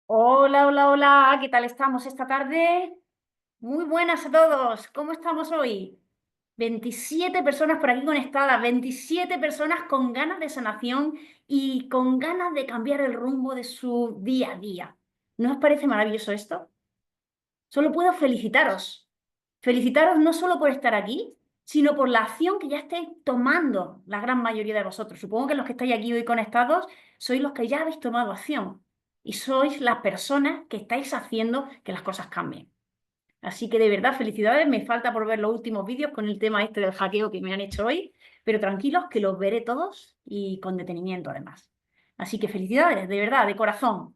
Hola, hola, hola, ¿qué tal estamos esta tarde? Muy buenas a todos, ¿cómo estamos hoy? 27 personas por aquí conectadas, 27 personas con ganas de sanación y con ganas de cambiar el rumbo de su día a día. ¿No os parece maravilloso esto? Solo puedo felicitaros. Felicitaros no solo por estar aquí, sino por la acción que ya estáis tomando la gran mayoría de vosotros. Supongo que los que estáis aquí hoy conectados sois los que ya habéis tomado acción y sois las personas que estáis haciendo que las cosas cambien. Así que de verdad, felicidades. Me falta por ver los últimos vídeos con el tema este del hackeo que me han hecho hoy, pero tranquilos que los veré todos y con detenimiento además. Así que felicidades, de verdad, de corazón.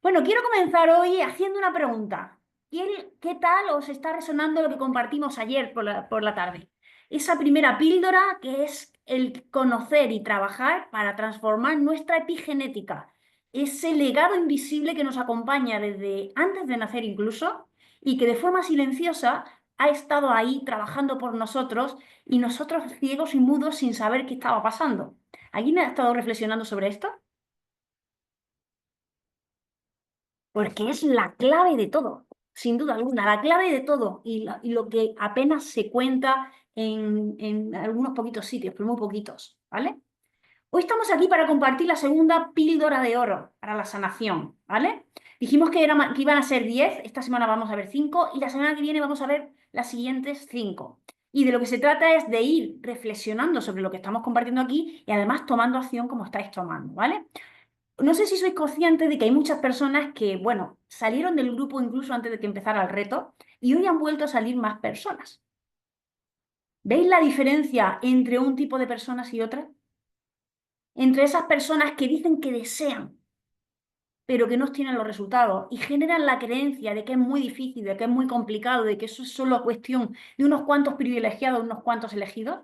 Bueno, quiero comenzar hoy haciendo una pregunta. ¿Qué tal os está resonando lo que compartimos ayer por la tarde? Esa primera píldora que es el conocer y trabajar para transformar nuestra epigenética, ese legado invisible que nos acompaña desde antes de nacer incluso y que de forma silenciosa ha estado ahí trabajando por nosotros y nosotros ciegos y mudos sin saber qué estaba pasando. ¿Alguien ha estado reflexionando sobre esto? Porque es la clave de todo, sin duda alguna, la clave de todo y lo que apenas se cuenta en algunos poquitos sitios, pero muy poquitos, ¿vale? Hoy estamos aquí para compartir la segunda píldora de oro para la sanación, ¿vale? Dijimos que iban a ser 10, esta semana vamos a ver 5 y la semana que viene vamos a ver las siguientes 5. Y de lo que se trata es de ir reflexionando sobre lo que estamos compartiendo aquí y además tomando acción como estáis tomando, ¿vale? No sé si sois conscientes de que hay muchas personas que, bueno, salieron del grupo incluso antes de que empezara el reto y hoy han vuelto a salir más personas. ¿Veis la diferencia entre un tipo de personas y otra? Entre esas personas que dicen que desean, pero que no obtienen los resultados y generan la creencia de que es muy difícil, de que es muy complicado, de que eso es solo cuestión de unos cuantos privilegiados, unos cuantos elegidos.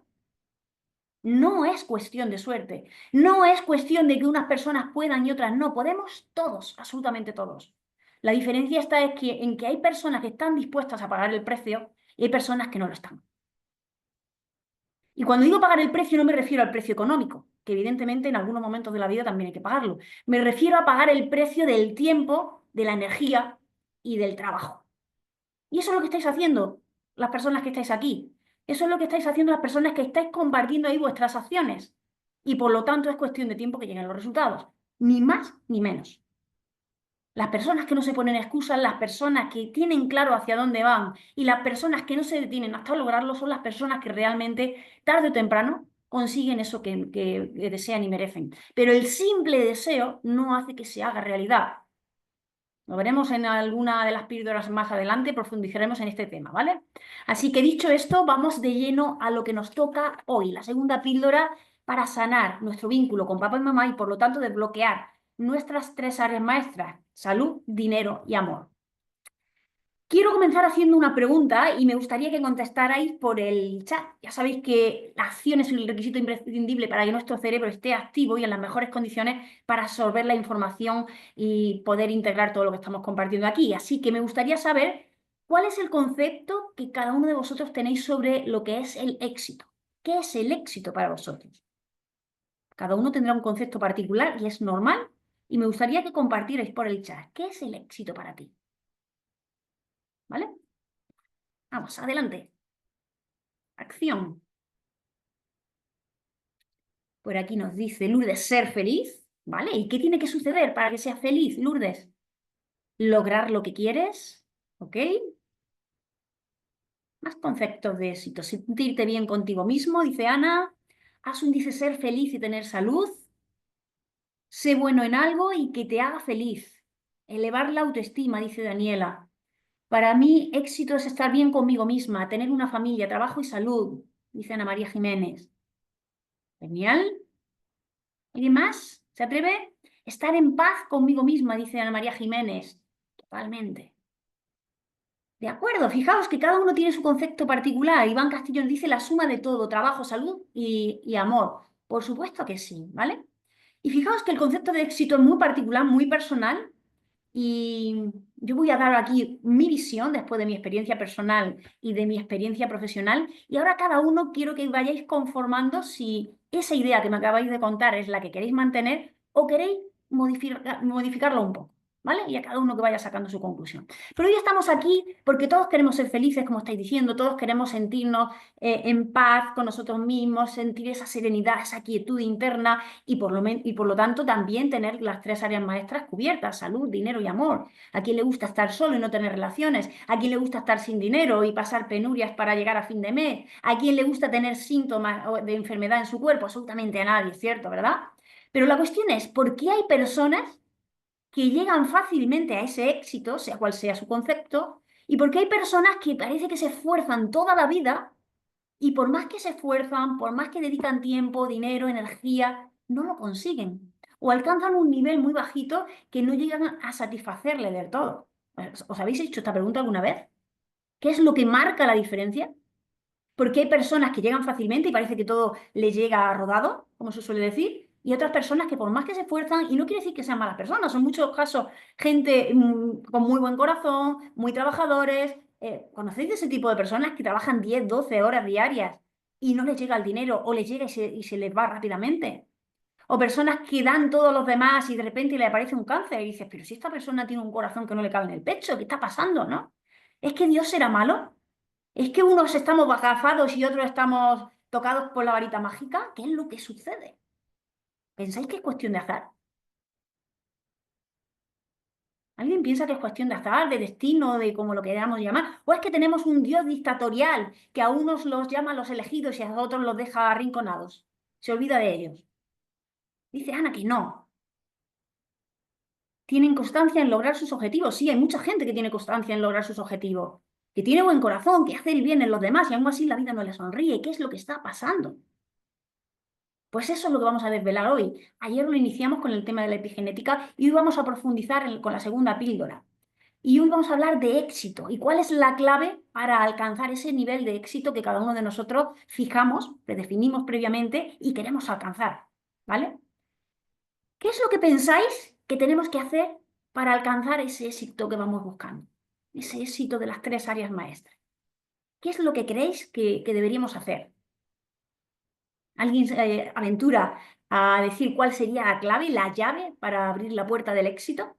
No es cuestión de suerte, no es cuestión de que unas personas puedan y otras no, podemos todos, absolutamente todos. La diferencia está en que hay personas que están dispuestas a pagar el precio y hay personas que no lo están. Y cuando digo pagar el precio no me refiero al precio económico, que evidentemente en algunos momentos de la vida también hay que pagarlo. Me refiero a pagar el precio del tiempo, de la energía y del trabajo. Y eso es lo que estáis haciendo las personas que estáis aquí. Eso es lo que estáis haciendo las personas que estáis compartiendo ahí vuestras acciones. Y por lo tanto es cuestión de tiempo que lleguen los resultados. Ni más ni menos. Las personas que no se ponen excusas, las personas que tienen claro hacia dónde van y las personas que no se detienen hasta lograrlo son las personas que realmente, tarde o temprano, consiguen eso que desean y merecen. Pero el simple deseo no hace que se haga realidad. Lo veremos en alguna de las píldoras más adelante, profundizaremos en este tema, ¿vale? Así que dicho esto, vamos de lleno a lo que nos toca hoy, la segunda píldora para sanar nuestro vínculo con papá y mamá y por lo tanto desbloquear nuestras tres áreas maestras, salud, dinero y amor. Quiero comenzar haciendo una pregunta y me gustaría que contestarais por el chat. Ya sabéis que la acción es el requisito imprescindible para que nuestro cerebro esté activo y en las mejores condiciones para absorber la información y poder integrar todo lo que estamos compartiendo aquí. Así que me gustaría saber cuál es el concepto que cada uno de vosotros tenéis sobre lo que es el éxito. ¿Qué es el éxito para vosotros? Cada uno tendrá un concepto particular y es normal. Y me gustaría que compartierais por el chat. ¿Qué es el éxito para ti? ¿Vale? Vamos, adelante. Acción. Por aquí nos dice Lourdes, ser feliz, ¿vale? ¿Y qué tiene que suceder para que seas feliz, Lourdes? Lograr lo que quieres, ¿ok? Más conceptos de éxito. Sentirte bien contigo mismo, dice Ana. Asun dice ser feliz y tener salud. Sé bueno en algo y que te haga feliz. Elevar la autoestima, dice Daniela. Para mí, éxito es estar bien conmigo misma, tener una familia, trabajo y salud, dice Ana María Jiménez. Genial. ¿Alguien más? ¿Se atreve? Estar en paz conmigo misma, dice Ana María Jiménez. Totalmente. De acuerdo, fijaos que cada uno tiene su concepto particular. Iván Castillón dice la suma de todo, trabajo, salud y amor. Por supuesto que sí, ¿vale? Y fijaos que el concepto de éxito es muy particular, muy personal. Y yo voy a dar aquí mi visión después de mi experiencia personal y de mi experiencia profesional. Y ahora cada uno quiero que vayáis conformando si esa idea que me acabáis de contar es la que queréis mantener o queréis modificarlo un poco. ¿vale? Y a cada uno que vaya sacando su conclusión. Pero hoy estamos aquí porque todos queremos ser felices, como estáis diciendo, todos queremos sentirnos en paz con nosotros mismos, sentir esa serenidad, esa quietud interna y por lo tanto también tener las tres áreas maestras cubiertas: salud, dinero y amor. ¿A quién le gusta estar solo y no tener relaciones? ¿A quién le gusta estar sin dinero y pasar penurias para llegar a fin de mes? ¿A quién le gusta tener síntomas de enfermedad en su cuerpo? Absolutamente a nadie, ¿cierto? ¿Verdad? Pero la cuestión es, ¿por qué hay personas que llegan fácilmente a ese éxito, sea cual sea su concepto, y porque hay personas que parece que se esfuerzan toda la vida y por más que se esfuerzan, por más que dedican tiempo, dinero, energía, no lo consiguen? O alcanzan un nivel muy bajito que no llegan a satisfacerle del todo. ¿Os habéis hecho esta pregunta alguna vez? ¿Qué es lo que marca la diferencia? Porque hay personas que llegan fácilmente y parece que todo les llega rodado, como se suele decir, y otras personas que por más que se esfuerzan, y no quiere decir que sean malas personas, son en muchos casos gente con muy buen corazón, muy trabajadores. ¿Conocéis de ese tipo de personas que trabajan 10, 12 horas diarias y no les llega el dinero o les llega y se les va rápidamente? O personas que dan todos los demás y de repente le aparece un cáncer y dices, pero si esta persona tiene un corazón que no le cabe en el pecho, ¿qué está pasando, no? ¿Es que Dios será malo? ¿Es que unos estamos agafados y otros estamos tocados por la varita mágica? ¿Qué es lo que sucede? ¿Pensáis que es cuestión de azar? ¿Alguien piensa que es cuestión de azar, de destino, de como lo queramos llamar? ¿O es que tenemos un Dios dictatorial que a unos los llama los elegidos y a otros los deja arrinconados? Se olvida de ellos. Dice Ana que no. Tienen constancia en lograr sus objetivos. Sí, hay mucha gente que tiene constancia en lograr sus objetivos, que tiene buen corazón, que hace el bien en los demás y aún así la vida no le sonríe. ¿Qué es lo que está pasando? Pues eso es lo que vamos a desvelar hoy. Ayer lo iniciamos con el tema de la epigenética y hoy vamos a profundizar con la segunda píldora. Y hoy vamos a hablar de éxito y cuál es la clave para alcanzar ese nivel de éxito que cada uno de nosotros fijamos, predefinimos previamente y queremos alcanzar. ¿Vale? ¿Qué es lo que pensáis que tenemos que hacer para alcanzar ese éxito que vamos buscando? Ese éxito de las tres áreas maestras. ¿Qué es lo que creéis que deberíamos hacer? ¿Alguien se aventura a decir cuál sería la clave, la llave para abrir la puerta del éxito?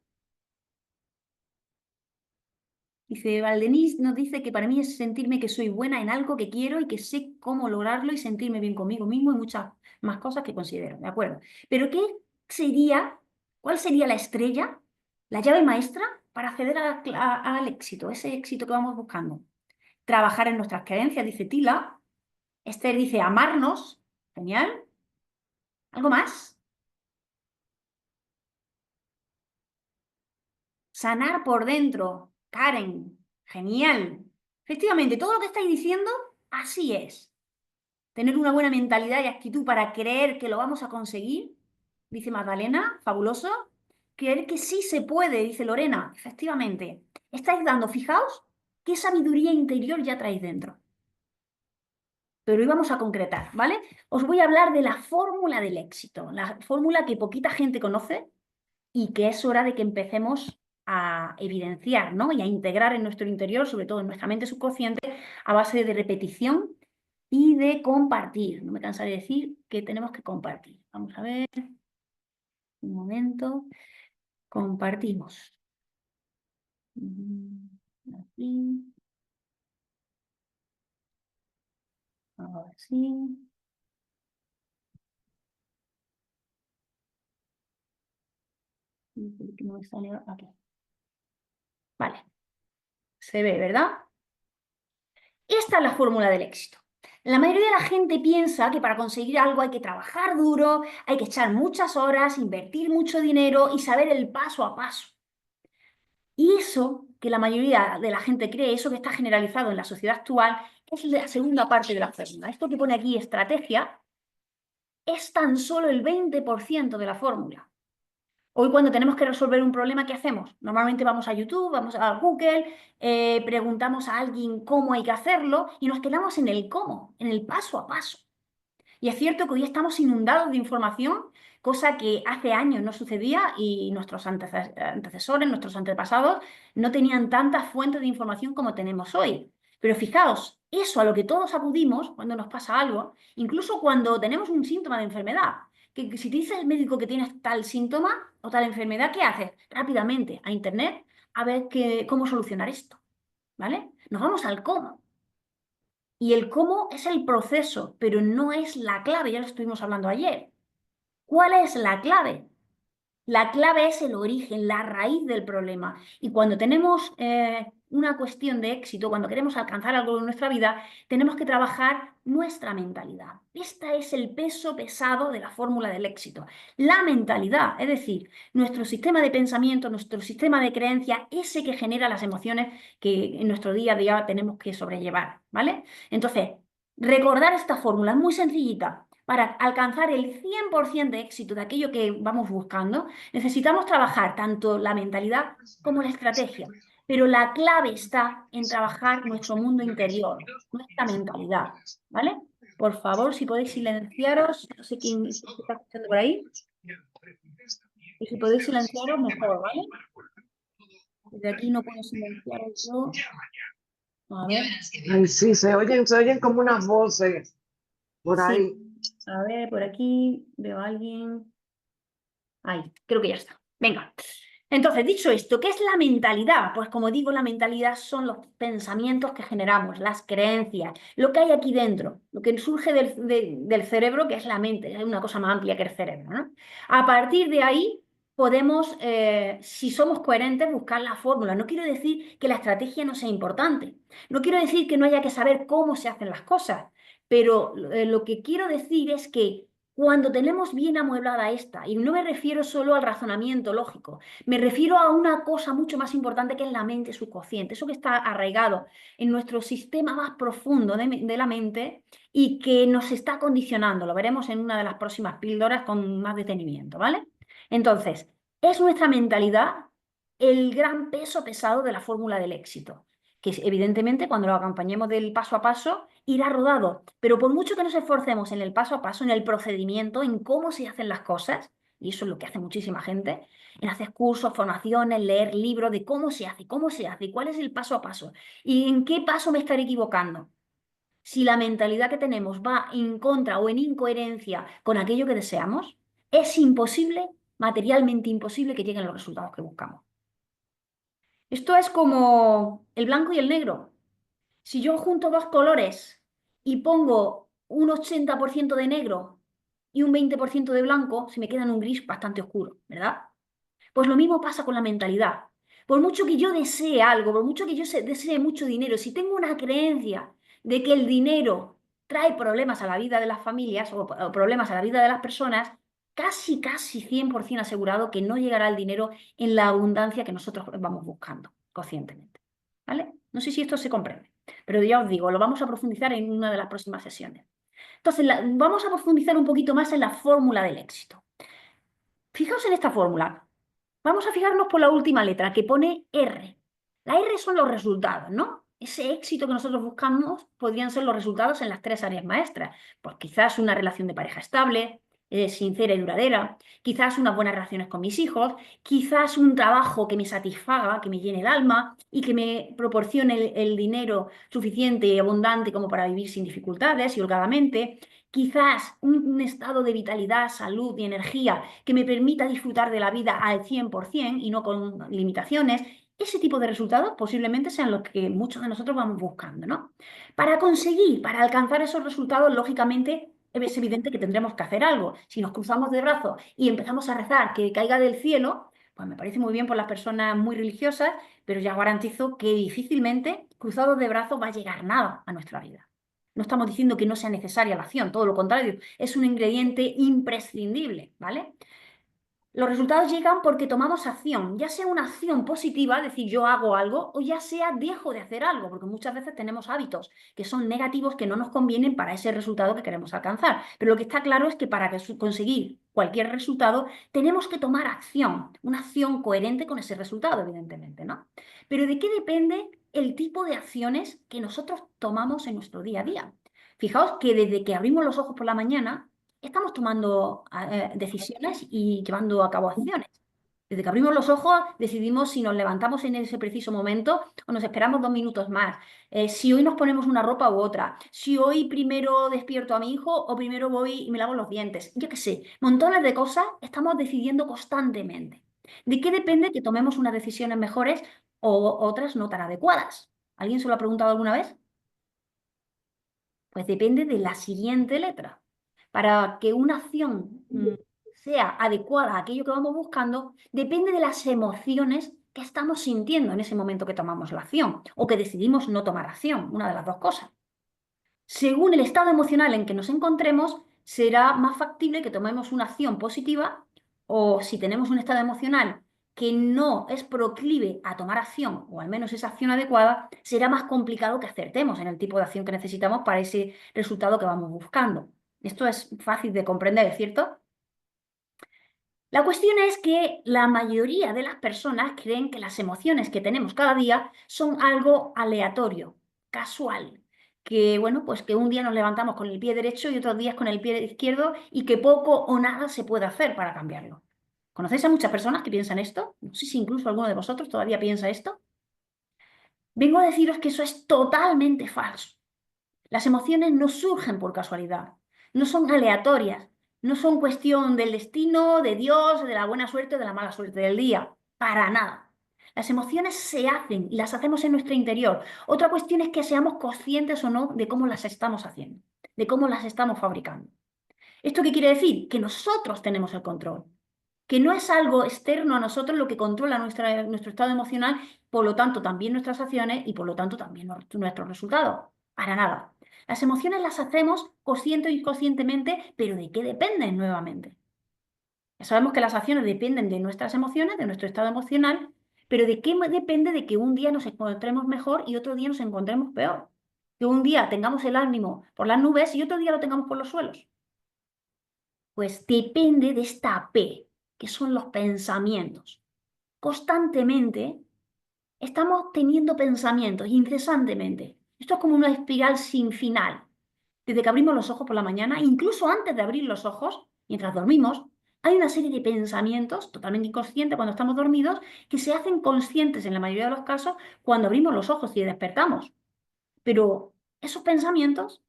Dice, Valdenis nos dice que para mí es sentirme que soy buena en algo que quiero y que sé cómo lograrlo y sentirme bien conmigo mismo y muchas más cosas que considero, ¿de acuerdo? Pero ¿qué sería, cuál sería la estrella, la llave maestra para acceder al éxito, ese éxito que vamos buscando? Trabajar en nuestras creencias, dice Tila. Esther dice amarnos, genial. ¿Algo más? Sanar por dentro. Karen, genial. Efectivamente, todo lo que estáis diciendo, así es. Tener una buena mentalidad y actitud para creer que lo vamos a conseguir, dice Magdalena, fabuloso. Creer que sí se puede, dice Lorena. Efectivamente, estáis dando, fijaos, qué sabiduría interior ya traéis dentro. Pero hoy vamos a concretar, ¿vale? Os voy a hablar de la fórmula del éxito, la fórmula que poquita gente conoce y que es hora de que empecemos a evidenciar, ¿no? Y a integrar en nuestro interior, sobre todo en nuestra mente subconsciente, a base de repetición y de compartir. No me cansaré de decir que tenemos que compartir. Vamos a ver, un momento. Compartimos. Aquí, ahora sí. No me sale aquí. Vale, se ve, ¿verdad? Esta es la fórmula del éxito. La mayoría de la gente piensa que para conseguir algo hay que trabajar duro, hay que echar muchas horas, invertir mucho dinero y saber el paso a paso. Y eso que la mayoría de la gente cree, eso que está generalizado en la sociedad actual, es la segunda parte de la fórmula. Esto que pone aquí estrategia es tan solo el 20% de la fórmula. Hoy cuando tenemos que resolver un problema, ¿qué hacemos? Normalmente vamos a YouTube, vamos a Google, preguntamos a alguien cómo hay que hacerlo y nos quedamos en el cómo, en el paso a paso. Y es cierto que hoy estamos inundados de información, cosa que hace años no sucedía y nuestros antecesores, nuestros antepasados, no tenían tantas fuentes de información como tenemos hoy. Pero fijaos, eso a lo que todos acudimos cuando nos pasa algo, incluso cuando tenemos un síntoma de enfermedad. Que si te dice el médico que tienes tal síntoma o tal enfermedad, ¿qué haces? Rápidamente a internet a ver cómo solucionar esto, ¿vale? Nos vamos al cómo. Y el cómo es el proceso, pero no es la clave, ya lo estuvimos hablando ayer. ¿Cuál es la clave? La clave es el origen, la raíz del problema. Y cuando tenemos una cuestión de éxito, cuando queremos alcanzar algo en nuestra vida, tenemos que trabajar nuestra mentalidad. Este es el peso pesado de la fórmula del éxito. La mentalidad, es decir, nuestro sistema de pensamiento, nuestro sistema de creencia, ese que genera las emociones que en nuestro día a día tenemos que sobrellevar, ¿vale? Entonces, recordar esta fórmula es muy sencillita. Para alcanzar el 100% de éxito de aquello que vamos buscando, necesitamos trabajar tanto la mentalidad como la estrategia, pero la clave está en trabajar nuestro mundo interior, nuestra mentalidad, ¿vale? Por favor, si podéis silenciaros, no sé quién está escuchando por ahí, y si podéis silenciaros, mejor, ¿vale? Desde aquí no puedo silenciaros yo. A ver, Ay, sí, se oyen como unas voces por sí, ahí. a ver, por aquí veo a alguien. Ahí, creo que ya está. Venga. Entonces, dicho esto, ¿qué es la mentalidad? Pues como digo, la mentalidad son los pensamientos que generamos, las creencias, lo que hay aquí dentro, lo que surge del cerebro, que es la mente, es una cosa más amplia que el cerebro, ¿no? A partir de ahí podemos, si somos coherentes, buscar la fórmula. No quiero decir que la estrategia no sea importante, no quiero decir que no haya que saber cómo se hacen las cosas, pero lo que quiero decir es que cuando tenemos bien amueblada esta, y no me refiero solo al razonamiento lógico, me refiero a una cosa mucho más importante que es la mente subconsciente, eso que está arraigado en nuestro sistema más profundo de la mente y que nos está condicionando. Lo veremos en una de las próximas píldoras con más detenimiento, ¿vale? Entonces, es nuestra mentalidad el gran peso pesado de la fórmula del éxito, que evidentemente cuando lo acompañemos del paso a paso irá rodado, pero por mucho que nos esforcemos en el paso a paso, en el procedimiento, en cómo se hacen las cosas, y eso es lo que hace muchísima gente, en hacer cursos, formaciones, leer libros de cómo se hace, y cuál es el paso a paso, y en qué paso me estaré equivocando. Si la mentalidad que tenemos va en contra o en incoherencia con aquello que deseamos, es imposible, materialmente imposible, que lleguen los resultados que buscamos. Esto es como el blanco y el negro. Si yo junto dos colores y pongo un 80% de negro y un 20% de blanco, se me queda en un gris bastante oscuro, ¿verdad? Pues lo mismo pasa con la mentalidad. Por mucho que yo desee algo, por mucho que yo desee mucho dinero, si tengo una creencia de que el dinero trae problemas a la vida de las familias o problemas a la vida de las personas, casi 100% asegurado que no llegará el dinero en la abundancia que nosotros vamos buscando conscientemente. ¿Vale? No sé si esto se comprende, pero ya os digo, lo vamos a profundizar en una de las próximas sesiones. Entonces, vamos a profundizar un poquito más en la fórmula del éxito. Fijaos en esta fórmula. Vamos a fijarnos por la última letra, que pone R. La R son los resultados, ¿no? Ese éxito que nosotros buscamos podrían ser los resultados en las tres áreas maestras. Pues quizás una relación de pareja estable, sincera y duradera, quizás unas buenas relaciones con mis hijos, quizás un trabajo que me satisfaga, que me llene el alma y que me proporcione el dinero suficiente y abundante como para vivir sin dificultades y holgadamente, quizás un estado de vitalidad, salud y energía que me permita disfrutar de la vida al 100% y no con limitaciones. Ese tipo de resultados posiblemente sean los que muchos de nosotros vamos buscando, ¿no? Para alcanzar esos resultados, lógicamente, es evidente que tendremos que hacer algo. Si nos cruzamos de brazos y empezamos a rezar que caiga del cielo, pues me parece muy bien por las personas muy religiosas, pero ya garantizo que difícilmente cruzados de brazos va a llegar nada a nuestra vida. No estamos diciendo que no sea necesaria la acción, todo lo contrario, es un ingrediente imprescindible, ¿vale? Los resultados llegan porque tomamos acción, ya sea una acción positiva, es decir, yo hago algo, o ya sea dejo de hacer algo, porque muchas veces tenemos hábitos que son negativos, que no nos convienen para ese resultado que queremos alcanzar. Pero lo que está claro es que para conseguir cualquier resultado tenemos que tomar acción, una acción coherente con ese resultado, evidentemente, ¿no? Pero ¿de qué depende el tipo de acciones que nosotros tomamos en nuestro día a día? Fijaos que desde que abrimos los ojos por la mañana, estamos tomando decisiones y llevando a cabo acciones. Desde que abrimos los ojos, decidimos si nos levantamos en ese preciso momento o nos esperamos 2 minutos más. Si hoy nos ponemos una ropa u otra. Si hoy primero despierto a mi hijo o primero voy y me lavo los dientes. Yo qué sé, montones de cosas estamos decidiendo constantemente. ¿De qué depende que tomemos unas decisiones mejores o otras no tan adecuadas? ¿Alguien se lo ha preguntado alguna vez? Pues depende de la siguiente letra. Para que una acción sea adecuada a aquello que vamos buscando, depende de las emociones que estamos sintiendo en ese momento que tomamos la acción o que decidimos no tomar acción, una de las dos cosas. Según el estado emocional en que nos encontremos, será más factible que tomemos una acción positiva o si tenemos un estado emocional que no es proclive a tomar acción, o al menos esa acción adecuada, será más complicado que acertemos en el tipo de acción que necesitamos para ese resultado que vamos buscando. Esto es fácil de comprender, ¿cierto? La cuestión es que la mayoría de las personas creen que las emociones que tenemos cada día son algo aleatorio, casual, que bueno, pues que un día nos levantamos con el pie derecho y otros días con el pie izquierdo y que poco o nada se puede hacer para cambiarlo. ¿Conocéis a muchas personas que piensan esto? No sé si incluso alguno de vosotros todavía piensa esto. Vengo a deciros que eso es totalmente falso. Las emociones no surgen por casualidad, no son aleatorias, no son cuestión del destino, de Dios, de la buena suerte o de la mala suerte del día, para nada. Las emociones se hacen y las hacemos en nuestro interior. Otra cuestión es que seamos conscientes o no de cómo las estamos haciendo, de cómo las estamos fabricando. ¿Esto qué quiere decir? Que nosotros tenemos el control, que no es algo externo a nosotros lo que controla nuestro estado emocional, por lo tanto también nuestras acciones y por lo tanto también nuestros resultados. Para nada. Las emociones las hacemos consciente o inconscientemente, pero ¿de qué dependen nuevamente? Ya sabemos que las acciones dependen de nuestras emociones, de nuestro estado emocional, pero ¿de qué depende de que un día nos encontremos mejor y otro día nos encontremos peor? Que un día tengamos el ánimo por las nubes y otro día lo tengamos por los suelos. Pues depende de esta P, que son los pensamientos. Constantemente estamos teniendo pensamientos, incesantemente. Esto es como una espiral sin final. Desde que abrimos los ojos por la mañana, incluso antes de abrir los ojos, mientras dormimos, hay una serie de pensamientos totalmente inconscientes cuando estamos dormidos que se hacen conscientes en la mayoría de los casos cuando abrimos los ojos y despertamos. Pero esos pensamientos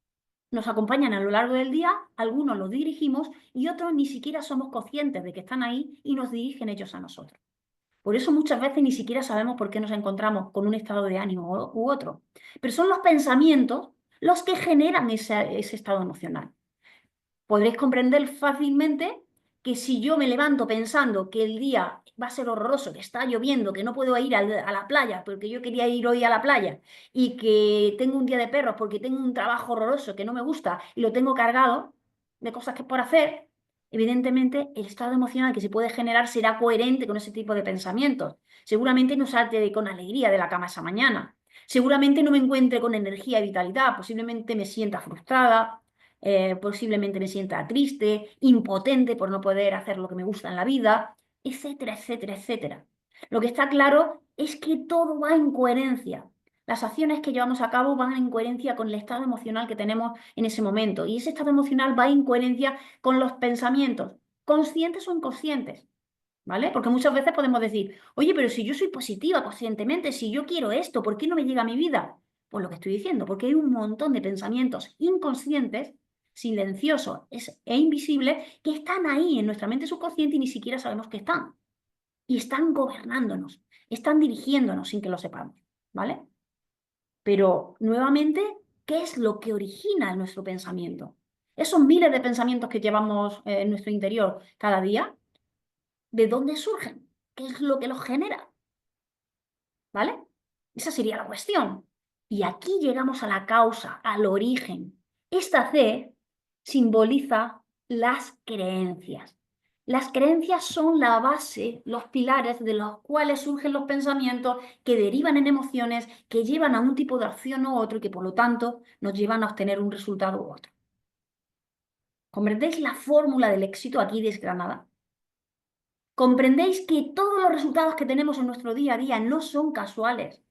nos acompañan a lo largo del día, algunos los dirigimos y otros ni siquiera somos conscientes de que están ahí y nos dirigen ellos a nosotros. Por eso muchas veces ni siquiera sabemos por qué nos encontramos con un estado de ánimo u otro. Pero son los pensamientos los que generan ese estado emocional. Podréis comprender fácilmente que si yo me levanto pensando que el día va a ser horroroso, que está lloviendo, que no puedo ir a la playa porque yo quería ir hoy a la playa y que tengo un día de perros porque tengo un trabajo horroroso que no me gusta y lo tengo cargado de cosas que por hacer, evidentemente el estado emocional que se puede generar será coherente con ese tipo de pensamientos. Seguramente no salte con alegría de la cama esa mañana. Seguramente no me encuentre con energía y vitalidad, posiblemente me sienta frustrada, posiblemente me sienta triste, impotente por no poder hacer lo que me gusta en la vida, etcétera, etcétera, etcétera. Lo que está claro es que todo va en coherencia. Las acciones que llevamos a cabo van en coherencia con el estado emocional que tenemos en ese momento y ese estado emocional va en coherencia con los pensamientos, conscientes o inconscientes. ¿Vale? Porque muchas veces podemos decir, oye, pero si yo soy positiva conscientemente, si yo quiero esto, ¿por qué no me llega a mi vida? Pues lo que estoy diciendo, porque hay un montón de pensamientos inconscientes, silenciosos e invisibles, que están ahí en nuestra mente subconsciente y ni siquiera sabemos que están. Y están gobernándonos, están dirigiéndonos sin que lo sepamos, ¿vale? Pero nuevamente, ¿qué es lo que origina nuestro pensamiento? Esos miles de pensamientos que llevamos en nuestro interior cada día, ¿de dónde surgen? ¿Qué es lo que los genera? ¿Vale? Esa sería la cuestión. Y aquí llegamos a la causa, al origen. Esta C simboliza las creencias. Las creencias son la base, los pilares de los cuales surgen los pensamientos que derivan en emociones, que llevan a un tipo de acción u otro y que por lo tanto nos llevan a obtener un resultado u otro. ¿Comprendéis la fórmula del éxito aquí desgranada? Comprendéis que todos los resultados que tenemos en nuestro día a día no son casuales.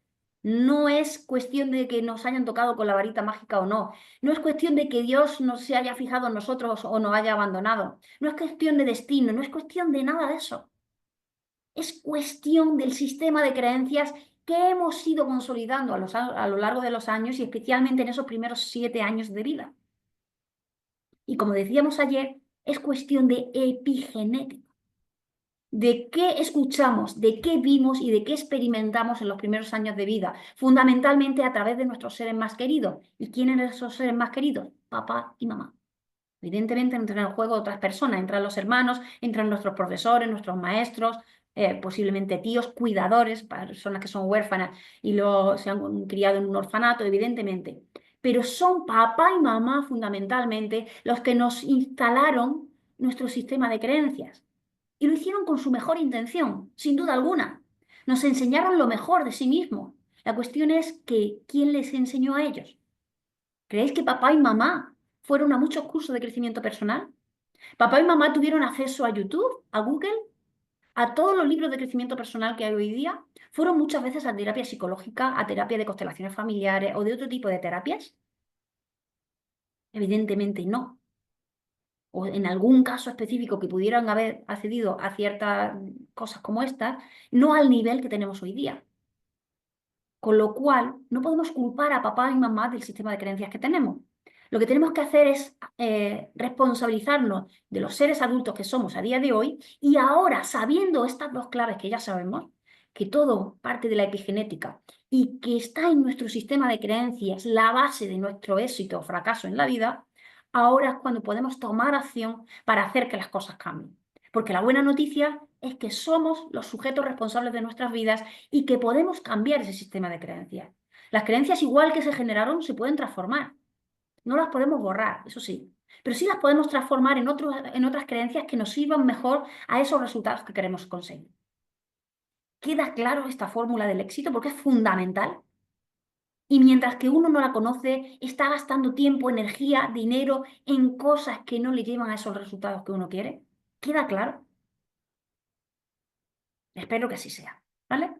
No es cuestión de que nos hayan tocado con la varita mágica o no. No es cuestión de que Dios no se haya fijado en nosotros o nos haya abandonado. No es cuestión de destino, no es cuestión de nada de eso. Es cuestión del sistema de creencias que hemos ido consolidando a lo largo de los años y especialmente en esos primeros 7 años de vida. Y como decíamos ayer, es cuestión de epigenética, de qué escuchamos, de qué vimos y de qué experimentamos en los primeros años de vida, fundamentalmente a través de nuestros seres más queridos. ¿Y quiénes son esos seres más queridos? Papá y mamá. Evidentemente entran en el juego otras personas, entran los hermanos, entran nuestros profesores, nuestros maestros, posiblemente tíos, cuidadores, personas que son huérfanas y luego se han criado en un orfanato, evidentemente. Pero son papá y mamá fundamentalmente los que nos instalaron nuestro sistema de creencias. Y lo hicieron con su mejor intención, sin duda alguna. Nos enseñaron lo mejor de sí mismos. La cuestión es que, ¿quién les enseñó a ellos? ¿Creéis que papá y mamá fueron a muchos cursos de crecimiento personal? ¿Papá y mamá tuvieron acceso a YouTube, a Google, a todos los libros de crecimiento personal que hay hoy día? ¿Fueron muchas veces a terapia psicológica, a terapia de constelaciones familiares o de otro tipo de terapias? Evidentemente no. O en algún caso específico que pudieran haber accedido a ciertas cosas como estas, no al nivel que tenemos hoy día. Con lo cual, no podemos culpar a papá y mamá del sistema de creencias que tenemos. Lo que tenemos que hacer es responsabilizarnos de los seres adultos que somos a día de hoy y ahora, sabiendo estas dos claves que ya sabemos, que todo parte de la epigenética y que está en nuestro sistema de creencias la base de nuestro éxito o fracaso en la vida, ahora es cuando podemos tomar acción para hacer que las cosas cambien. Porque la buena noticia es que somos los sujetos responsables de nuestras vidas y que podemos cambiar ese sistema de creencias. Las creencias igual que se generaron se pueden transformar. No las podemos borrar, eso sí. Pero sí las podemos transformar en otras creencias que nos sirvan mejor a esos resultados que queremos conseguir. ¿Queda claro esta fórmula del éxito? Porque es fundamental. Y mientras que uno no la conoce, está gastando tiempo, energía, dinero en cosas que no le llevan a esos resultados que uno quiere. ¿Queda claro? Espero que así sea. ¿Vale?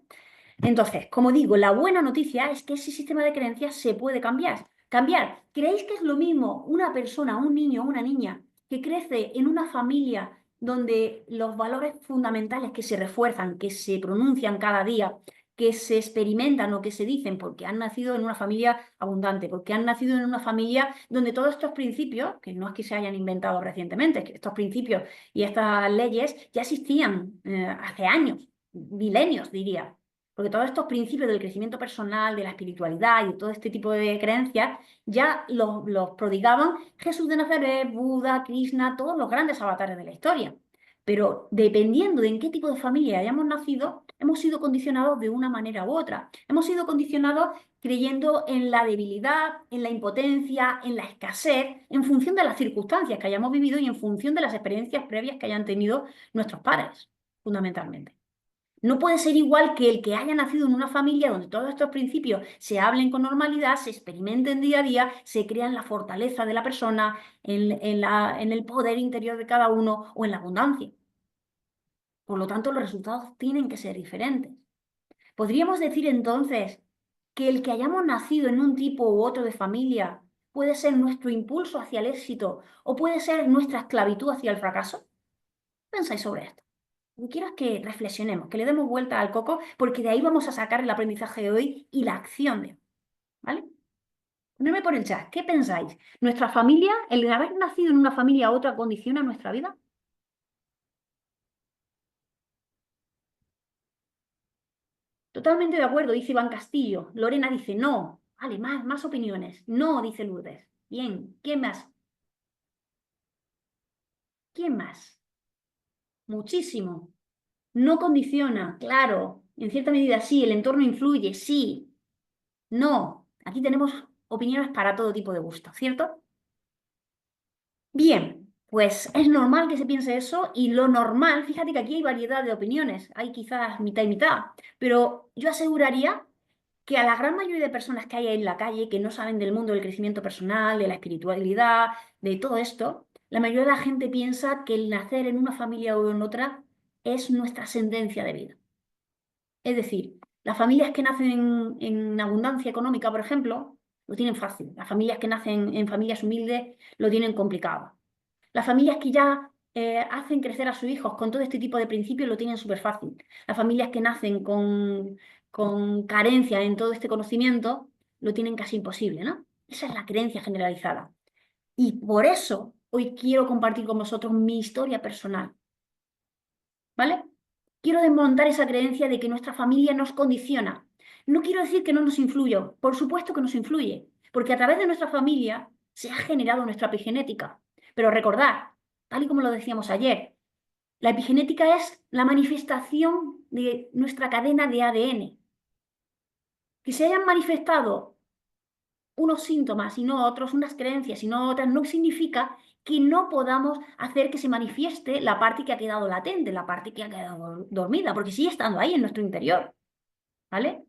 Entonces, como digo, la buena noticia es que ese sistema de creencias se puede cambiar. Cambiar. ¿Creéis que es lo mismo una persona, un niño o una niña que crece en una familia donde los valores fundamentales que se refuerzan, que se pronuncian cada día, que se experimentan o que se dicen porque han nacido en una familia abundante, porque han nacido en una familia donde todos estos principios, que no es que se hayan inventado recientemente, que estos principios y estas leyes ya existían hace años, milenios diría? Porque todos estos principios del crecimiento personal, de la espiritualidad y todo este tipo de creencias ya los prodigaban Jesús de Nazaret, Buda, Krishna, todos los grandes avatares de la historia. Pero dependiendo de en qué tipo de familia hayamos nacido, hemos sido condicionados de una manera u otra. Hemos sido condicionados creyendo en la debilidad, en la impotencia, en la escasez, en función de las circunstancias que hayamos vivido y en función de las experiencias previas que hayan tenido nuestros padres, fundamentalmente. No puede ser igual que el que haya nacido en una familia donde todos estos principios se hablen con normalidad, se experimenten día a día, se crean la fortaleza de la persona, en el poder interior de cada uno o en la abundancia. Por lo tanto, los resultados tienen que ser diferentes. Podríamos decir entonces que el que hayamos nacido en un tipo u otro de familia puede ser nuestro impulso hacia el éxito o puede ser nuestra esclavitud hacia el fracaso. ¿Qué pensáis sobre esto? Lo que quiero es que reflexionemos, que le demos vuelta al coco, porque de ahí vamos a sacar el aprendizaje de hoy y la acción de hoy. ¿Vale? Ponedme por el chat, ¿qué pensáis? ¿Nuestra familia, el haber nacido en una familia u otra, condiciona nuestra vida? Totalmente de acuerdo, dice Iván Castillo. Lorena dice no. Vale, más opiniones. No, dice Lourdes. Bien, ¿quién más? ¿Quién más? Muchísimo. No condiciona, claro. En cierta medida sí, el entorno influye, sí. No. Aquí tenemos opiniones para todo tipo de gusto, ¿cierto? Bien, pues es normal que se piense eso y lo normal, fíjate que aquí hay variedad de opiniones, hay quizás mitad y mitad, pero yo aseguraría que a la gran mayoría de personas que hay en la calle que no saben del mundo del crecimiento personal, de la espiritualidad, de todo esto, la mayoría de la gente piensa que el nacer en una familia o en otra es nuestra sentencia de vida. Es decir, las familias que nacen en abundancia económica, por ejemplo, lo tienen fácil. Las familias que nacen en familias humildes lo tienen complicado. Las familias que ya hacen crecer a sus hijos con todo este tipo de principios lo tienen súper fácil. Las familias que nacen con carencia en todo este conocimiento lo tienen casi imposible, ¿no? Esa es la creencia generalizada. Y por eso hoy quiero compartir con vosotros mi historia personal, ¿vale? Quiero desmontar esa creencia de que nuestra familia nos condiciona. No quiero decir que no nos influya, por supuesto que nos influye, porque a través de nuestra familia se ha generado nuestra epigenética. Pero recordad, tal y como lo decíamos ayer, la epigenética es la manifestación de nuestra cadena de ADN. Que se hayan manifestado unos síntomas y no otros, unas creencias y no otras, no significa que no podamos hacer que se manifieste la parte que ha quedado latente, la parte que ha quedado dormida, porque sigue estando ahí en nuestro interior, ¿vale?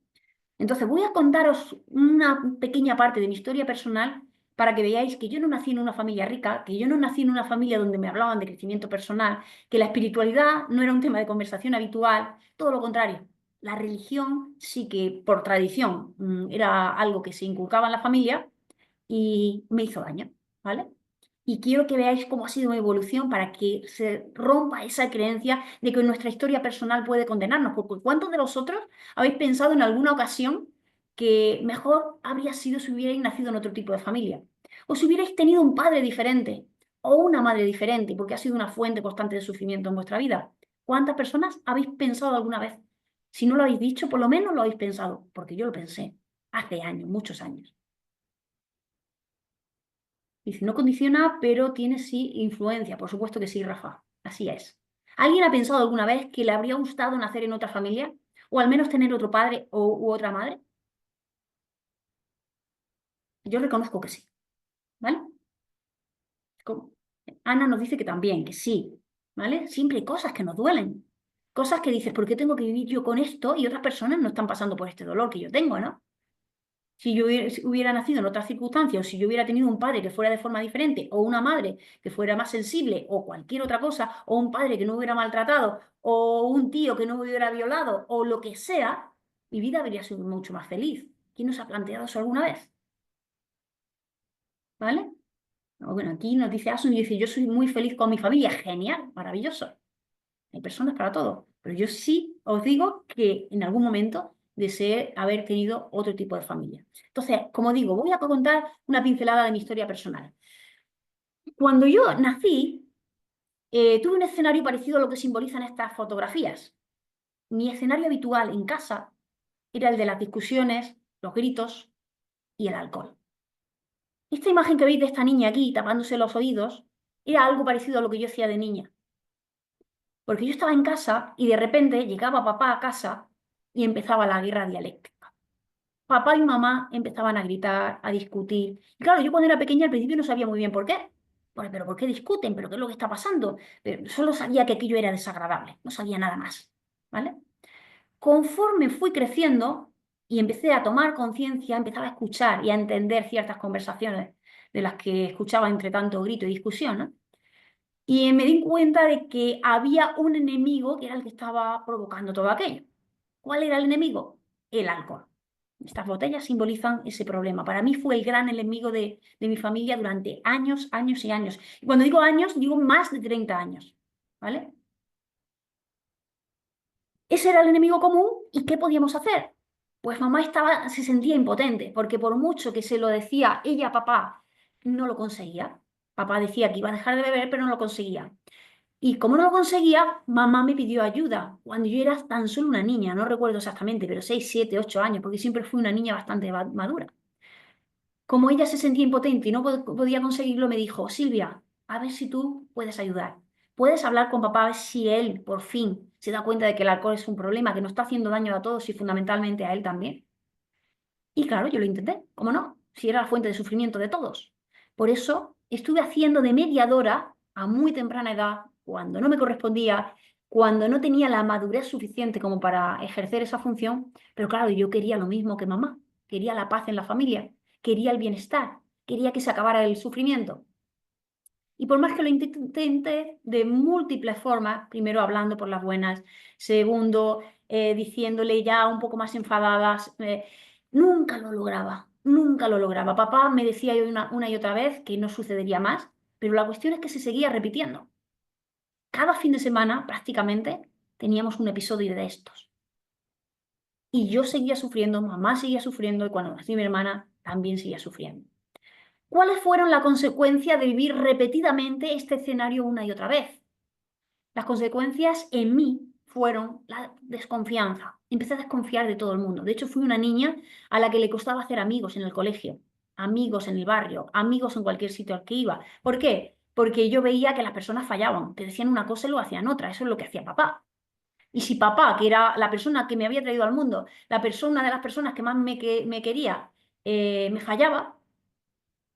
Entonces voy a contaros una pequeña parte de mi historia personal para que veáis que yo no nací en una familia rica, que yo no nací en una familia donde me hablaban de crecimiento personal, que la espiritualidad no era un tema de conversación habitual, todo lo contrario. La religión sí que por tradición era algo que se inculcaba en la familia y me hizo daño, ¿vale? Y quiero que veáis cómo ha sido mi evolución para que se rompa esa creencia de que nuestra historia personal puede condenarnos. Porque ¿cuántos de vosotros habéis pensado en alguna ocasión que mejor habría sido si hubierais nacido en otro tipo de familia? O si hubierais tenido un padre diferente o una madre diferente, porque ha sido una fuente constante de sufrimiento en vuestra vida. ¿Cuántas personas habéis pensado alguna vez? Si no lo habéis dicho, por lo menos lo habéis pensado, porque yo lo pensé hace años, muchos años. Dice, no condiciona, pero tiene sí influencia. Por supuesto que sí, Rafa. Así es. ¿Alguien ha pensado alguna vez que le habría gustado nacer en otra familia? ¿O al menos tener otro padre u otra madre? Yo reconozco que sí, ¿vale? Co- Ana nos dice que también, que sí, ¿vale? Siempre hay cosas que nos duelen. Cosas que dices, ¿por qué tengo que vivir yo con esto y otras personas no están pasando por este dolor que yo tengo, ¿no? Si yo hubiera nacido en otras circunstancias, o si yo hubiera tenido un padre que fuera de forma diferente, o una madre que fuera más sensible, o cualquier otra cosa, o un padre que no hubiera maltratado, o un tío que no me hubiera violado, o lo que sea, mi vida habría sido mucho más feliz. ¿Quién nos ha planteado eso alguna vez? ¿Vale? Bueno, aquí nos dice Asun y dice, yo soy muy feliz con mi familia. Genial, maravilloso. Hay personas para todo. Pero yo sí os digo que en algún momento deseé haber tenido otro tipo de familia. Entonces, como digo, voy a contar una pincelada de mi historia personal. Cuando yo nací, tuve un escenario parecido a lo que simbolizan estas fotografías. Mi escenario habitual en casa era el de las discusiones, los gritos y el alcohol. Esta imagen que veis de esta niña aquí tapándose los oídos era algo parecido a lo que yo hacía de niña. Porque yo estaba en casa y de repente llegaba papá a casa y empezaba la guerra dialéctica. Papá y mamá empezaban a gritar, a discutir. Y claro, yo cuando era pequeña al principio no sabía muy bien por qué. Pero ¿por qué discuten? ¿Pero qué es lo que está pasando? Pero solo sabía que aquello era desagradable, no sabía nada más. ¿Vale? Conforme fui creciendo y empecé a tomar conciencia, empezaba a escuchar y a entender ciertas conversaciones de las que escuchaba entre tanto grito y discusión, ¿no? Y me di cuenta de que había un enemigo que era el que estaba provocando todo aquello. ¿Cuál era el enemigo? El alcohol. Estas botellas simbolizan ese problema. Para mí fue el gran enemigo de mi familia durante años, años y años. Y cuando digo años, digo más de 30 años. ¿Vale? Ese era el enemigo común y ¿qué podíamos hacer? Pues mamá se sentía impotente, porque por mucho que se lo decía ella a papá, no lo conseguía. Papá decía que iba a dejar de beber, pero no lo conseguía. Y como no lo conseguía, mamá me pidió ayuda cuando yo era tan solo una niña, no recuerdo exactamente, pero 6 7 8 años, porque siempre fui una niña bastante madura. Como ella se sentía impotente y no podía conseguirlo, me dijo, Silvia, a ver si tú puedes ayudar. Puedes hablar con papá a ver si él por fin se da cuenta de que el alcohol es un problema, que nos está haciendo daño a todos y fundamentalmente a él también. Y claro, yo lo intenté, ¿cómo no? Si era la fuente de sufrimiento de todos. Por eso estuve haciendo de mediadora a muy temprana edad, cuando no me correspondía, cuando no tenía la madurez suficiente como para ejercer esa función, pero claro, yo quería lo mismo que mamá, quería la paz en la familia, quería el bienestar, quería que se acabara el sufrimiento. Y por más que lo intenté de múltiples formas, primero hablando por las buenas, segundo diciéndole ya un poco más enfadadas, nunca lo lograba, nunca lo lograba. Papá me decía una y otra vez que no sucedería más, pero la cuestión es que se seguía repitiendo. cada fin de semana prácticamente teníamos un episodio de estos. Y yo seguía sufriendo, mamá seguía sufriendo y cuando nació mi hermana también seguía sufriendo. ¿Cuáles fueron las consecuencias de vivir repetidamente este escenario una y otra vez? Las consecuencias en mí fueron la desconfianza. Empecé a desconfiar de todo el mundo. De hecho, fui una niña a la que le costaba hacer amigos en el colegio, amigos en el barrio, amigos en cualquier sitio al que iba. ¿Por qué? Porque yo veía que las personas fallaban, te decían una cosa y lo hacían otra. Eso es lo que hacía papá. Y si papá, que era la persona que me había traído al mundo, una de las personas que más me quería, me fallaba,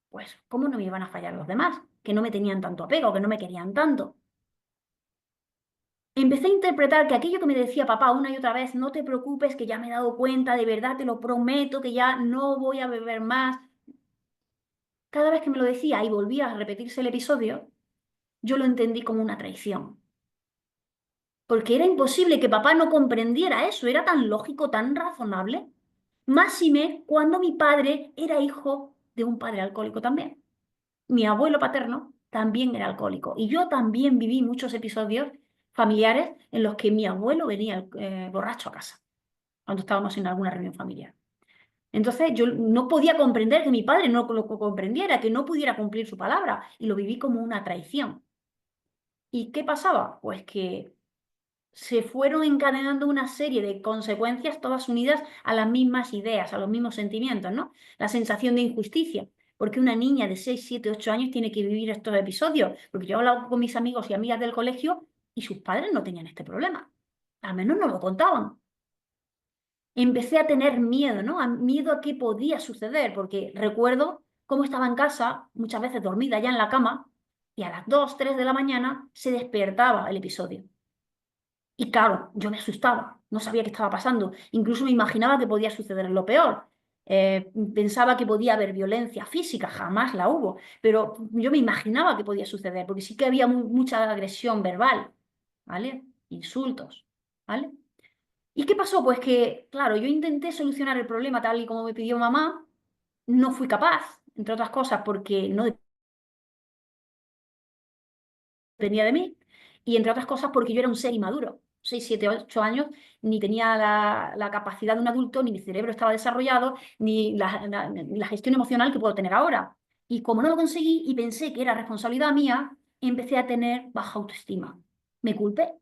pues ¿cómo no me iban a fallar los demás? Que no me tenían tanto apego, que no me querían tanto. Empecé a interpretar que aquello que me decía papá una y otra vez, no te preocupes, que ya me he dado cuenta, de verdad te lo prometo, que ya no voy a beber más. Cada vez que me lo decía y volvía a repetirse el episodio, yo lo entendí como una traición. Porque era imposible que papá no comprendiera eso, era tan lógico, tan razonable. Máxime cuando mi padre era hijo de un padre alcohólico también. Mi abuelo paterno también era alcohólico y yo también viví muchos episodios familiares en los que mi abuelo venía borracho a casa, cuando estábamos en alguna reunión familiar. Entonces yo no podía comprender que mi padre no lo comprendiera, que no pudiera cumplir su palabra y lo viví como una traición. ¿Y qué pasaba? Pues que se fueron encadenando una serie de consecuencias todas unidas a las mismas ideas, a los mismos sentimientos, ¿no? La sensación de injusticia. Porque una niña de 6 7 8 años tiene que vivir estos episodios? Porque yo he hablado con mis amigos y amigas del colegio y sus padres no tenían este problema. Al menos no lo contaban. Empecé a tener miedo, ¿no? Miedo a qué podía suceder, porque recuerdo cómo estaba en casa, muchas veces dormida ya en la cama, y a las 2 3 de la mañana se despertaba el episodio. Y claro, yo me asustaba, no sabía qué estaba pasando, incluso me imaginaba que podía suceder lo peor. Pensaba que podía haber violencia física, jamás la hubo, pero yo me imaginaba que podía suceder, porque sí que había mucha agresión verbal, ¿vale? Insultos, ¿vale? ¿Y qué pasó? Pues que, claro, yo intenté solucionar el problema tal y como me pidió mamá, no fui capaz, entre otras cosas, porque no dependía de mí, y entre otras cosas porque yo era un ser inmaduro, 6 7 8 años, ni tenía la capacidad de un adulto, ni mi cerebro estaba desarrollado, ni ni la gestión emocional que puedo tener ahora. Y como no lo conseguí y pensé que era responsabilidad mía, empecé a tener baja autoestima. Me culpé,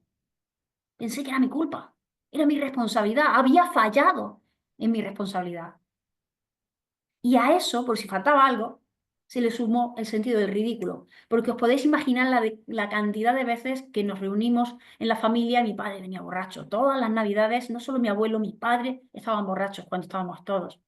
pensé que era mi culpa, era mi responsabilidad, había fallado en mi responsabilidad. Y a eso, por si faltaba algo, se le sumó el sentido del ridículo, porque os podéis imaginar la cantidad de veces que nos reunimos en la familia, mi padre venía borracho. Todas las navidades, no solo mi abuelo, mi padre estaban borrachos cuando estábamos todos.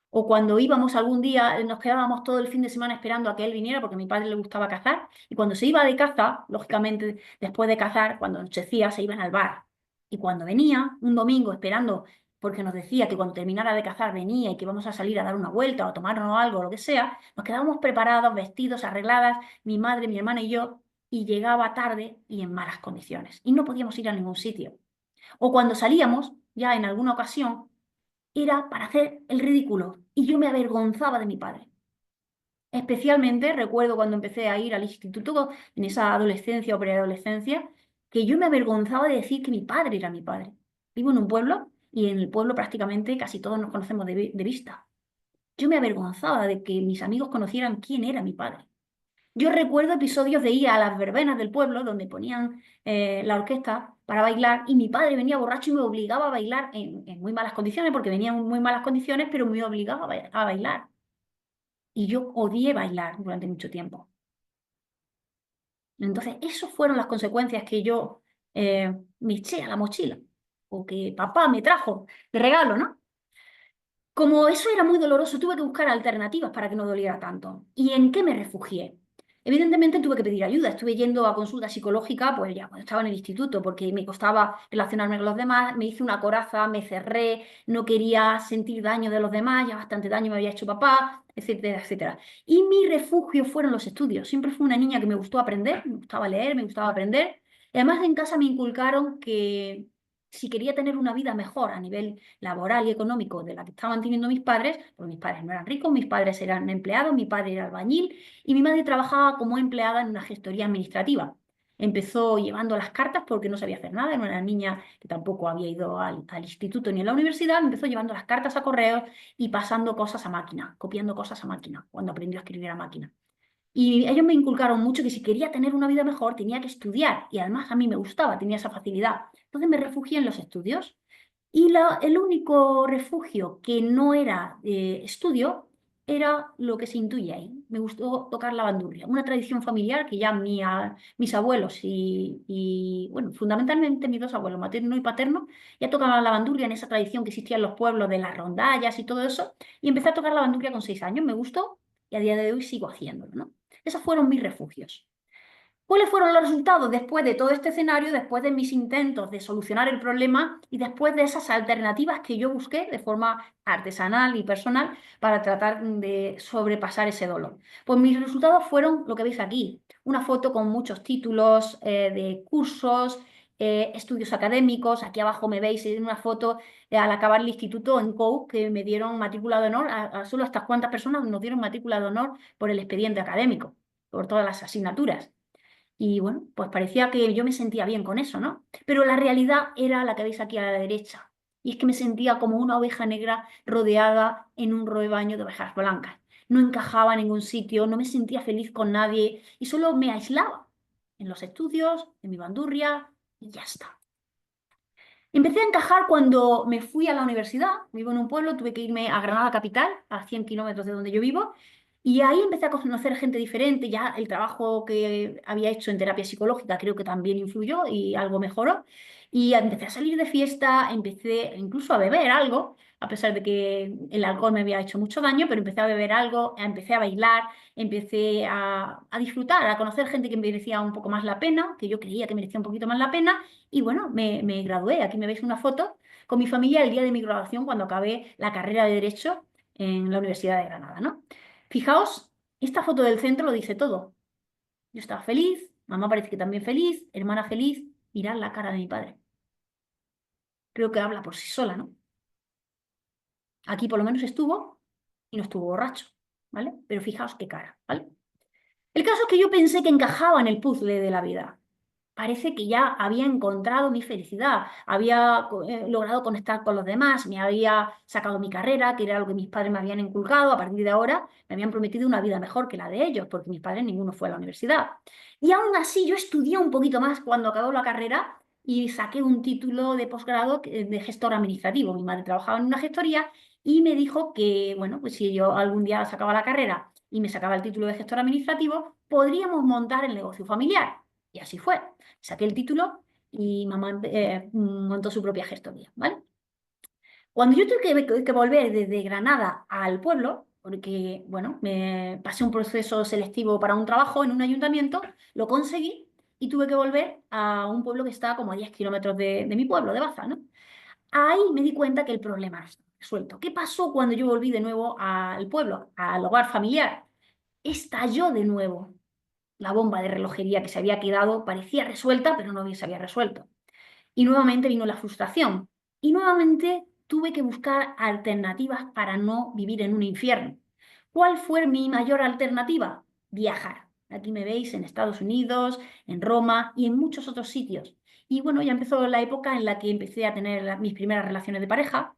O cuando íbamos algún día, nos quedábamos todo el fin de semana esperando a que él viniera, porque a mi padre le gustaba cazar, y cuando se iba de caza, lógicamente, después de cazar, cuando anochecía, se iban al bar. Y cuando venía, un domingo, esperando, porque nos decía que cuando terminara de cazar venía y que íbamos a salir a dar una vuelta o a tomarnos algo, o lo que sea, nos quedábamos preparados, vestidos, arregladas, mi madre, mi hermana y yo, y llegaba tarde y en malas condiciones. Y no podíamos ir a ningún sitio. O cuando salíamos, ya en alguna ocasión, era para hacer el ridículo y yo me avergonzaba de mi padre. Especialmente recuerdo cuando empecé a ir al instituto en esa adolescencia o preadolescencia, que yo me avergonzaba de decir que mi padre era mi padre. Vivo en un pueblo y en el pueblo prácticamente casi todos nos conocemos de vista. Yo me avergonzaba de que mis amigos conocieran quién era mi padre. Yo recuerdo episodios de ir a las verbenas del pueblo donde ponían la orquesta para bailar y mi padre venía borracho y me obligaba a bailar en muy malas condiciones, porque venía en muy malas condiciones, pero me obligaba a bailar. Y yo odié bailar durante mucho tiempo. Entonces, esas fueron las consecuencias que yo me eché a la mochila, o que papá me trajo de regalo, ¿no? Como eso era muy doloroso, tuve que buscar alternativas para que no doliera tanto. ¿Y en qué me refugié? Evidentemente tuve que pedir ayuda. Estuve yendo a consulta psicológica, pues ya cuando estaba en el instituto, porque me costaba relacionarme con los demás. Me hice una coraza, me cerré, no quería sentir daño de los demás, ya bastante daño me había hecho papá, etcétera, etcétera. Y mi refugio fueron los estudios. Siempre fui una niña que me gustó aprender, me gustaba leer, me gustaba aprender. Y además en casa me inculcaron que si quería tener una vida mejor a nivel laboral y económico de la que estaban teniendo mis padres, porque mis padres no eran ricos, mis padres eran empleados, mi padre era albañil y mi madre trabajaba como empleada en una gestoría administrativa. Empezó llevando las cartas porque no sabía hacer nada, era una niña que tampoco había ido al instituto ni a la universidad, empezó llevando las cartas a correos y pasando cosas a máquina, copiando cosas a máquina, cuando aprendió a escribir a máquina. Y ellos me inculcaron mucho que si quería tener una vida mejor tenía que estudiar y además a mí me gustaba, tenía esa facilidad. Entonces me refugié en los estudios. Y el único refugio que no era estudio era lo que se intuye ahí. Me gustó tocar la bandurria, una tradición familiar que ya mis abuelos bueno, fundamentalmente mis dos abuelos, materno y paterno, ya tocaban la bandurria en esa tradición que existía en los pueblos de las rondallas y todo eso. Y empecé a tocar la bandurria con 6 años, me gustó y a día de hoy sigo haciéndolo, ¿no? Esos fueron mis refugios. ¿Cuáles fueron los resultados después de todo este escenario, después de mis intentos de solucionar el problema y después de esas alternativas que yo busqué de forma artesanal y personal para tratar de sobrepasar ese dolor? Pues mis resultados fueron lo que veis aquí, una foto con muchos títulos de cursos, estudios académicos. Aquí abajo me veis en una foto al acabar el instituto en COU que me dieron matrícula de honor, a solo estas cuantas personas nos dieron matrícula de honor por el expediente académico, por todas las asignaturas. Y bueno, pues parecía que yo me sentía bien con eso, ¿no? Pero la realidad era la que veis aquí a la derecha. Y es que me sentía como una oveja negra rodeada en un rebaño de ovejas blancas. No encajaba en ningún sitio, no me sentía feliz con nadie y solo me aislaba en los estudios, en mi bandurria y ya está. Empecé a encajar cuando me fui a la universidad. Vivo en un pueblo, tuve que irme a Granada capital, a 100 kilómetros de donde yo vivo, y ahí empecé a conocer gente diferente. Ya el trabajo que había hecho en terapia psicológica creo que también influyó y algo mejoró. Y empecé a salir de fiesta, empecé incluso a beber algo, a pesar de que el alcohol me había hecho mucho daño, pero empecé a beber algo, empecé a bailar, empecé a disfrutar, a conocer gente que merecía un poco más la pena, que yo creía que merecía un poquito más la pena. Y bueno, me gradué. Aquí me veis una foto con mi familia el día de mi graduación cuando acabé la carrera de Derecho en la Universidad de Granada, ¿no? Fijaos, esta foto del centro lo dice todo. Yo estaba feliz, mamá parece que también feliz, hermana feliz. Mirad la cara de mi padre. Creo que habla por sí sola, ¿no? Aquí por lo menos estuvo y no estuvo borracho, ¿vale? Pero fijaos qué cara, ¿vale? El caso es que yo pensé que encajaba en el puzzle de la vida. Parece que ya había encontrado mi felicidad, había logrado conectar con los demás, me había sacado mi carrera, que era lo que mis padres me habían inculcado. A partir de ahora me habían prometido una vida mejor que la de ellos, porque mis padres ninguno fue a la universidad. Y aún así yo estudié un poquito más cuando acabó la carrera y saqué un título de posgrado de gestor administrativo. Mi madre trabajaba en una gestoría y me dijo que, bueno, pues si yo algún día sacaba la carrera y me sacaba el título de gestor administrativo, podríamos montar el negocio familiar. Y así fue. Saqué el título y mamá montó su propia gestoría, ¿vale? Cuando yo tuve que volver desde Granada al pueblo, porque, bueno, me pasé un proceso selectivo para un trabajo en un ayuntamiento, lo conseguí y tuve que volver a un pueblo que está como a 10 kilómetros de mi pueblo, de Baza, ¿no? Ahí me di cuenta que el problema es resuelto. ¿Qué pasó cuando yo volví de nuevo al pueblo, al hogar familiar? Estalló de nuevo la bomba de relojería que se había quedado, parecía resuelta, pero no se había resuelto. Y nuevamente vino la frustración. Y nuevamente tuve que buscar alternativas para no vivir en un infierno. ¿Cuál fue mi mayor alternativa? Viajar. Aquí me veis en Estados Unidos, en Roma y en muchos otros sitios. Y bueno, ya empezó la época en la que empecé a tener mis primeras relaciones de pareja,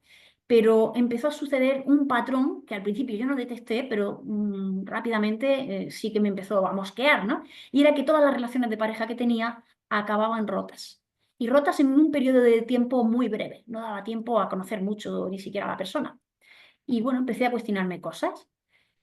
pero empezó a suceder un patrón que al principio yo no detecté, pero rápidamente sí que me empezó a mosquear, ¿no? Y era que todas las relaciones de pareja que tenía acababan rotas y rotas en un periodo de tiempo muy breve. No daba tiempo a conocer mucho ni siquiera a la persona. Y bueno, empecé a cuestionarme cosas.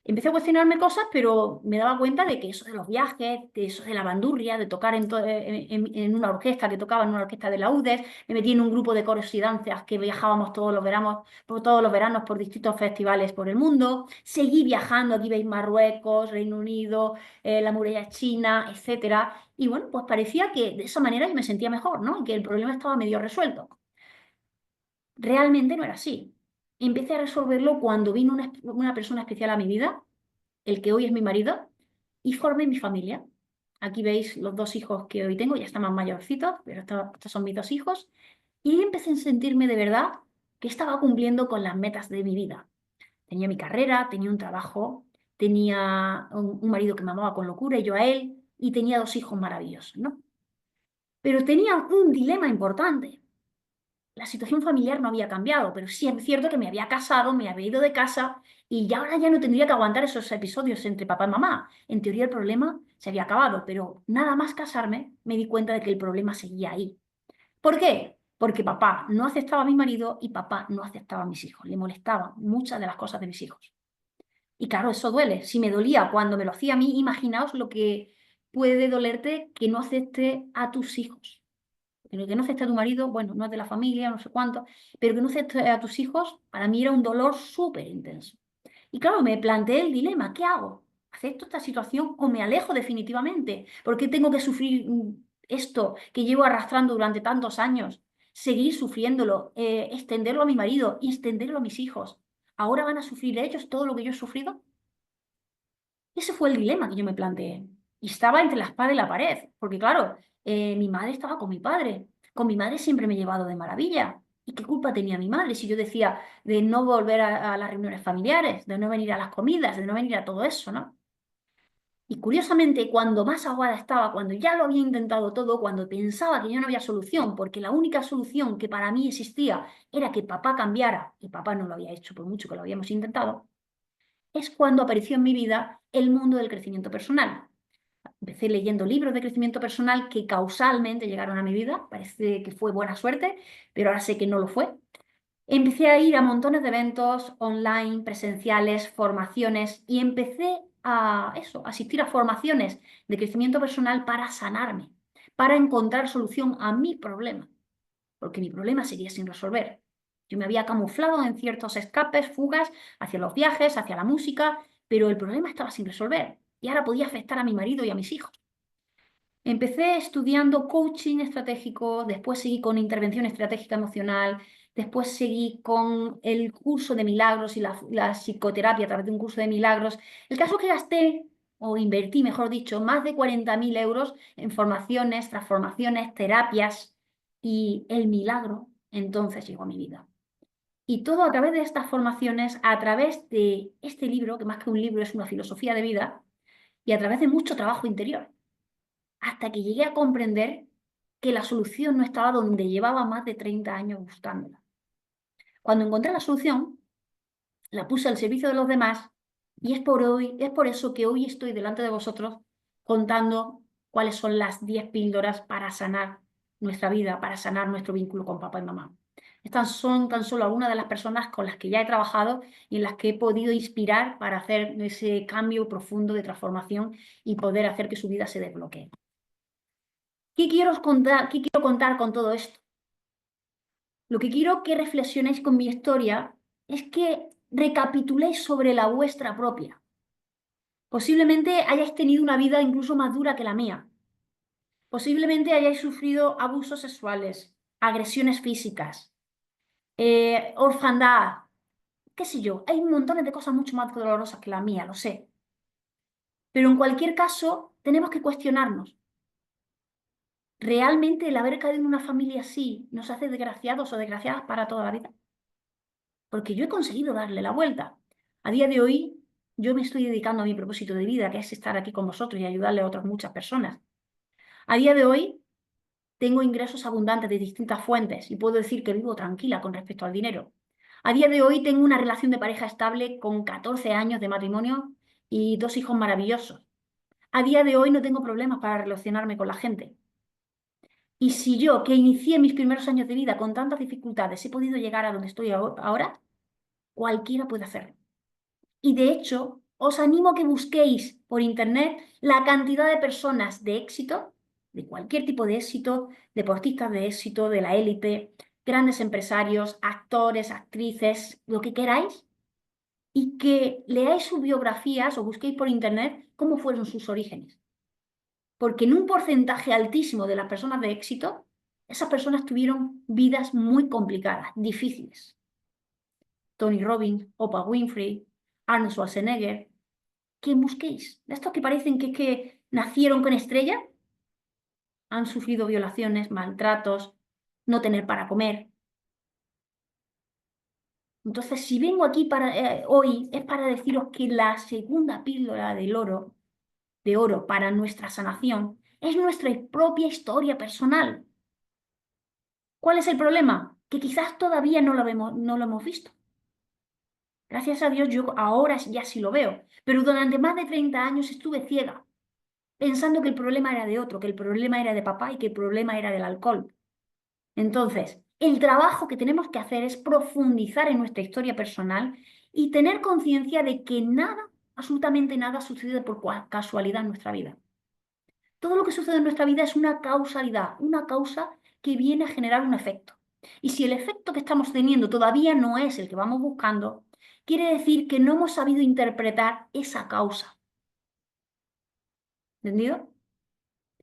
Empecé a cuestionarme cosas, pero me daba cuenta de que eso de los viajes, de eso de la bandurria, de tocar en una orquesta, que tocaba en una orquesta de la UDES, me metí en un grupo de coros y danzas que viajábamos todos los veranos por distintos festivales por el mundo. Seguí viajando, aquí veis Marruecos, Reino Unido, la muralla china, etcétera. Y bueno, pues parecía que de esa manera yo me sentía mejor, ¿no? Y que el problema estaba medio resuelto. Realmente no era así. Empecé a resolverlo cuando vino una persona especial a mi vida, el que hoy es mi marido, y formé mi familia. Aquí veis los dos hijos que hoy tengo, ya están más mayorcitos, pero estos son mis dos hijos. Y ahí empecé a sentirme de verdad que estaba cumpliendo con las metas de mi vida. Tenía mi carrera, tenía un trabajo, tenía un marido que me amaba con locura y yo a él, y tenía dos hijos maravillosos, ¿no? Pero tenían un dilema importante. La situación familiar no había cambiado, pero sí es cierto que me había casado, me había ido de casa y ya ahora ya no tendría que aguantar esos episodios entre papá y mamá. En teoría el problema se había acabado, pero nada más casarme me di cuenta de que el problema seguía ahí. ¿Por qué? Porque papá no aceptaba a mi marido y papá no aceptaba a mis hijos. Le molestaban muchas de las cosas de mis hijos. Y claro, eso duele. Si me dolía cuando me lo hacía a mí, imaginaos lo que puede dolerte que no acepte a tus hijos. Pero que no acepte a tu marido, bueno, no es de la familia, no sé cuánto, pero que no acepte a tus hijos, para mí era un dolor súper intenso. Y claro, me planteé el dilema, ¿qué hago? ¿Acepto esta situación o me alejo definitivamente? ¿Por qué tengo que sufrir esto que llevo arrastrando durante tantos años? Seguir sufriéndolo, extenderlo a mi marido y extenderlo a mis hijos. ¿Ahora van a sufrir ellos todo lo que yo he sufrido? Ese fue el dilema que yo me planteé. Y estaba entre la espada y la pared, porque claro, mi madre estaba con mi padre. Con mi madre siempre me he llevado de maravilla. ¿Y qué culpa tenía mi madre si yo decía de no volver a las reuniones familiares, de no venir a las comidas, de no venir a todo eso, ¿no? Y curiosamente, cuando más ahogada estaba, cuando ya lo había intentado todo, cuando pensaba que ya no había solución, porque la única solución que para mí existía era que papá cambiara, y papá no lo había hecho por mucho que lo habíamos intentado, es cuando apareció en mi vida el mundo del crecimiento personal. Empecé leyendo libros de crecimiento personal que causalmente llegaron a mi vida. Parece que fue buena suerte, pero ahora sé que no lo fue. Empecé a ir a montones de eventos online, presenciales, formaciones y empecé a eso, a asistir a formaciones de crecimiento personal para sanarme, para encontrar solución a mi problema, porque mi problema seguía sin resolver. Yo me había camuflado en ciertos escapes, fugas hacia los viajes, hacia la música, pero el problema estaba sin resolver y ahora podía afectar a mi marido y a mis hijos. Empecé estudiando coaching estratégico, después seguí con intervención estratégica emocional, después seguí con el curso de milagros y la psicoterapia a través de un curso de milagros. El caso es que gasté, o invertí, mejor dicho, más de 40.000 euros en formaciones, transformaciones, terapias y el milagro entonces llegó a mi vida. Y todo a través de estas formaciones, a través de este libro, que más que un libro es una filosofía de vida, y a través de mucho trabajo interior hasta que llegué a comprender que la solución no estaba donde llevaba más de 30 años buscándola. Cuando encontré la solución, la puse al servicio de los demás y es por eso que hoy estoy delante de vosotros contando cuáles son las 10 píldoras para sanar nuestra vida, para sanar nuestro vínculo con papá y mamá. Estas son tan solo algunas de las personas con las que ya he trabajado y en las que he podido inspirar para hacer ese cambio profundo de transformación y poder hacer que su vida se desbloquee. ¿Qué quiero contar con todo esto? Lo que quiero que reflexionéis con mi historia es que recapituléis sobre la vuestra propia. Posiblemente hayáis tenido una vida incluso más dura que la mía. Posiblemente hayáis sufrido abusos sexuales, agresiones físicas, orfandad, qué sé yo. Hay un montón de cosas mucho más dolorosas que la mía, lo sé. Pero en cualquier caso, tenemos que cuestionarnos. ¿Realmente el haber caído en una familia así nos hace desgraciados o desgraciadas para toda la vida? Porque yo he conseguido darle la vuelta. A día de hoy, yo me estoy dedicando a mi propósito de vida, que es estar aquí con vosotros y ayudarle a otras muchas personas. A día de hoy, tengo ingresos abundantes de distintas fuentes y puedo decir que vivo tranquila con respecto al dinero. A día de hoy, tengo una relación de pareja estable con 14 años de matrimonio y 2 hijos maravillosos. A día de hoy, no tengo problemas para relacionarme con la gente. Y si yo, que inicié mis primeros años de vida con tantas dificultades, he podido llegar a donde estoy ahora, cualquiera puede hacerlo. Y de hecho, os animo a que busquéis por internet la cantidad de personas de éxito, de cualquier tipo de éxito, deportistas de éxito, de la élite, grandes empresarios, actores, actrices, lo que queráis, y que leáis sus biografías o busquéis por internet cómo fueron sus orígenes. Porque en un porcentaje altísimo de las personas de éxito, esas personas tuvieron vidas muy complicadas, difíciles. Tony Robbins, Oprah Winfrey, Arnold Schwarzenegger, que busquéis. De estos que parecen que nacieron con estrella, han sufrido violaciones, maltratos, no tener para comer. Entonces, si vengo aquí hoy, es para deciros que la segunda píldora de oro para nuestra sanación, es nuestra propia historia personal. ¿Cuál es el problema? Que quizás todavía no lo hemos visto. Gracias a Dios yo ahora ya sí lo veo, pero durante más de 30 años estuve ciega, pensando que el problema era de otro, que el problema era de papá y que el problema era del alcohol. Entonces, el trabajo que tenemos que hacer es profundizar en nuestra historia personal y tener conciencia de que nada, absolutamente nada, sucede por casualidad en nuestra vida. Todo lo que sucede en nuestra vida es una causalidad, una causa que viene a generar un efecto. Y si el efecto que estamos teniendo todavía no es el que vamos buscando, quiere decir que no hemos sabido interpretar esa causa. ¿Entendido?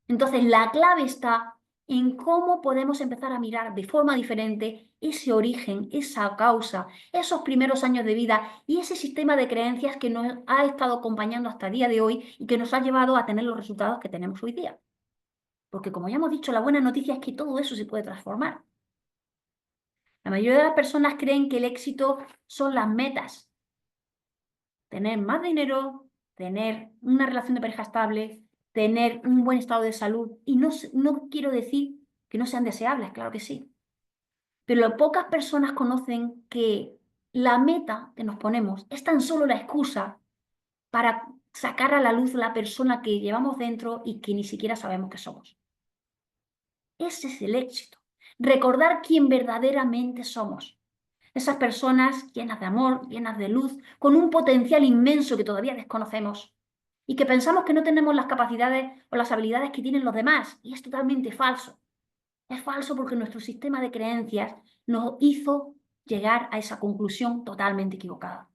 Entonces, la clave está en cómo podemos empezar a mirar de forma diferente ese origen, esa causa, esos primeros años de vida y ese sistema de creencias que nos ha estado acompañando hasta el día de hoy y que nos ha llevado a tener los resultados que tenemos hoy día. Porque como ya hemos dicho, la buena noticia es que todo eso se puede transformar. La mayoría de las personas creen que el éxito son las metas. Tener más dinero, tener una relación de pareja estable, tener un buen estado de salud. Y no quiero decir que no sean deseables, claro que sí. Pero pocas personas conocen que la meta que nos ponemos es tan solo la excusa para sacar a la luz la persona que llevamos dentro y que ni siquiera sabemos que somos. Ese es el éxito. Recordar quién verdaderamente somos. Esas personas llenas de amor, llenas de luz, con un potencial inmenso que todavía desconocemos y que pensamos que no tenemos las capacidades o las habilidades que tienen los demás. Y es totalmente falso. Es falso porque nuestro sistema de creencias nos hizo llegar a esa conclusión totalmente equivocada.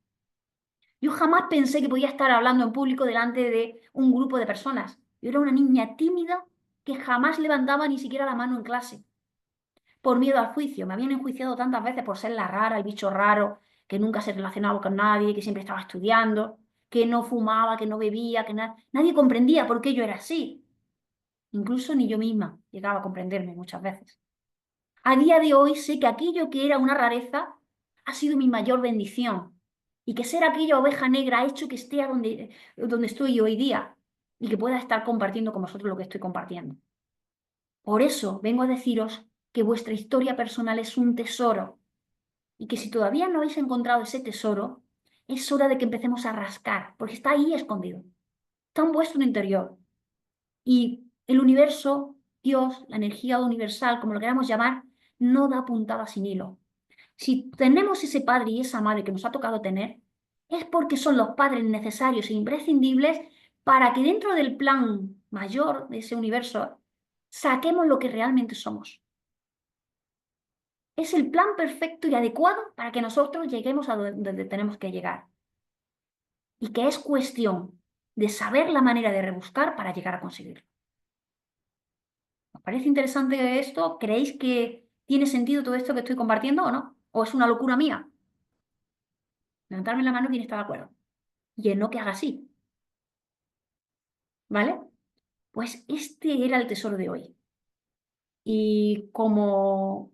Yo jamás pensé que podía estar hablando en público delante de un grupo de personas. Yo era una niña tímida que jamás levantaba ni siquiera la mano en clase por miedo al juicio. Me habían enjuiciado tantas veces por ser la rara, el bicho raro, que nunca se relacionaba con nadie, que siempre estaba estudiando, que no fumaba, que no bebía, que nadie comprendía por qué yo era así. Incluso ni yo misma llegaba a comprenderme muchas veces. A día de hoy sé que aquello que era una rareza ha sido mi mayor bendición y que ser aquella oveja negra ha hecho que esté donde estoy hoy día y que pueda estar compartiendo con vosotros lo que estoy compartiendo. Por eso vengo a deciros que vuestra historia personal es un tesoro y que si todavía no habéis encontrado ese tesoro, es hora de que empecemos a rascar, porque está ahí escondido, está en vuestro interior. Y el universo, Dios, la energía universal, como lo queramos llamar, no da puntada sin hilo. Si tenemos ese padre y esa madre que nos ha tocado tener, es porque son los padres necesarios e imprescindibles para que dentro del plan mayor de ese universo saquemos lo que realmente somos. Es el plan perfecto y adecuado para que nosotros lleguemos a donde tenemos que llegar. Y que es cuestión de saber la manera de rebuscar para llegar a conseguirlo. ¿Os parece interesante esto? ¿Creéis que tiene sentido todo esto que estoy compartiendo o no? ¿O es una locura mía? Levantarme la mano quien está de acuerdo. Y el no que haga así. ¿Vale? Pues este era el tesoro de hoy. Y como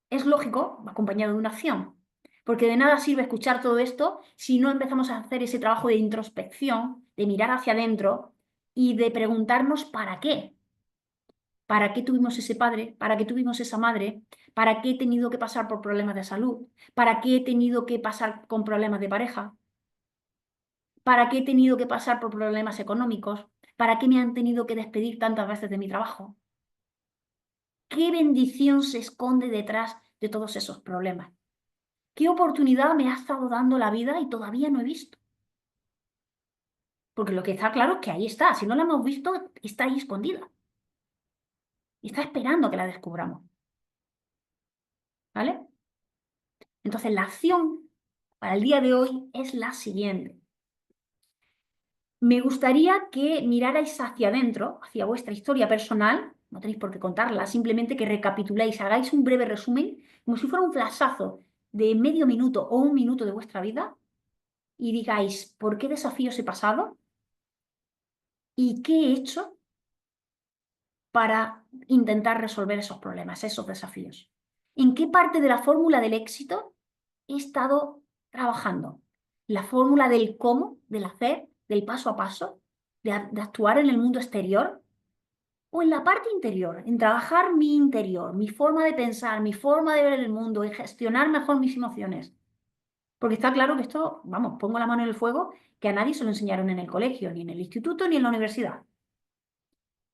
es lógico, va acompañado de una acción. Porque de nada sirve escuchar todo esto si no empezamos a hacer ese trabajo de introspección, de mirar hacia adentro y de preguntarnos para qué. ¿Para qué tuvimos ese padre? ¿Para qué tuvimos esa madre? ¿Para qué he tenido que pasar por problemas de salud? ¿Para qué he tenido que pasar con problemas de pareja? ¿Para qué he tenido que pasar por problemas económicos? ¿Para qué me han tenido que despedir tantas veces de mi trabajo? ¿Qué bendición se esconde detrás de todos esos problemas? ¿Qué oportunidad me ha estado dando la vida y todavía no he visto? Porque lo que está claro es que ahí está. Si no la hemos visto, está ahí escondida. Y está esperando que la descubramos. ¿Vale? Entonces, la acción para el día de hoy es la siguiente. Me gustaría que mirarais hacia adentro, hacia vuestra historia personal. No tenéis por qué contarla, simplemente que recapituléis, hagáis un breve resumen, como si fuera un flashazo de medio minuto o un minuto de vuestra vida y digáis, ¿por qué desafíos he pasado? ¿Y qué he hecho para intentar resolver esos problemas, esos desafíos? ¿En qué parte de la fórmula del éxito he estado trabajando? ¿La fórmula del cómo, del hacer, del paso a paso, de actuar en el mundo exterior? o en la parte interior, en trabajar mi interior, mi forma de pensar, mi forma de ver el mundo, en gestionar mejor mis emociones. Porque está claro que esto, vamos, pongo la mano en el fuego, que a nadie se lo enseñaron en el colegio, ni en el instituto, ni en la universidad.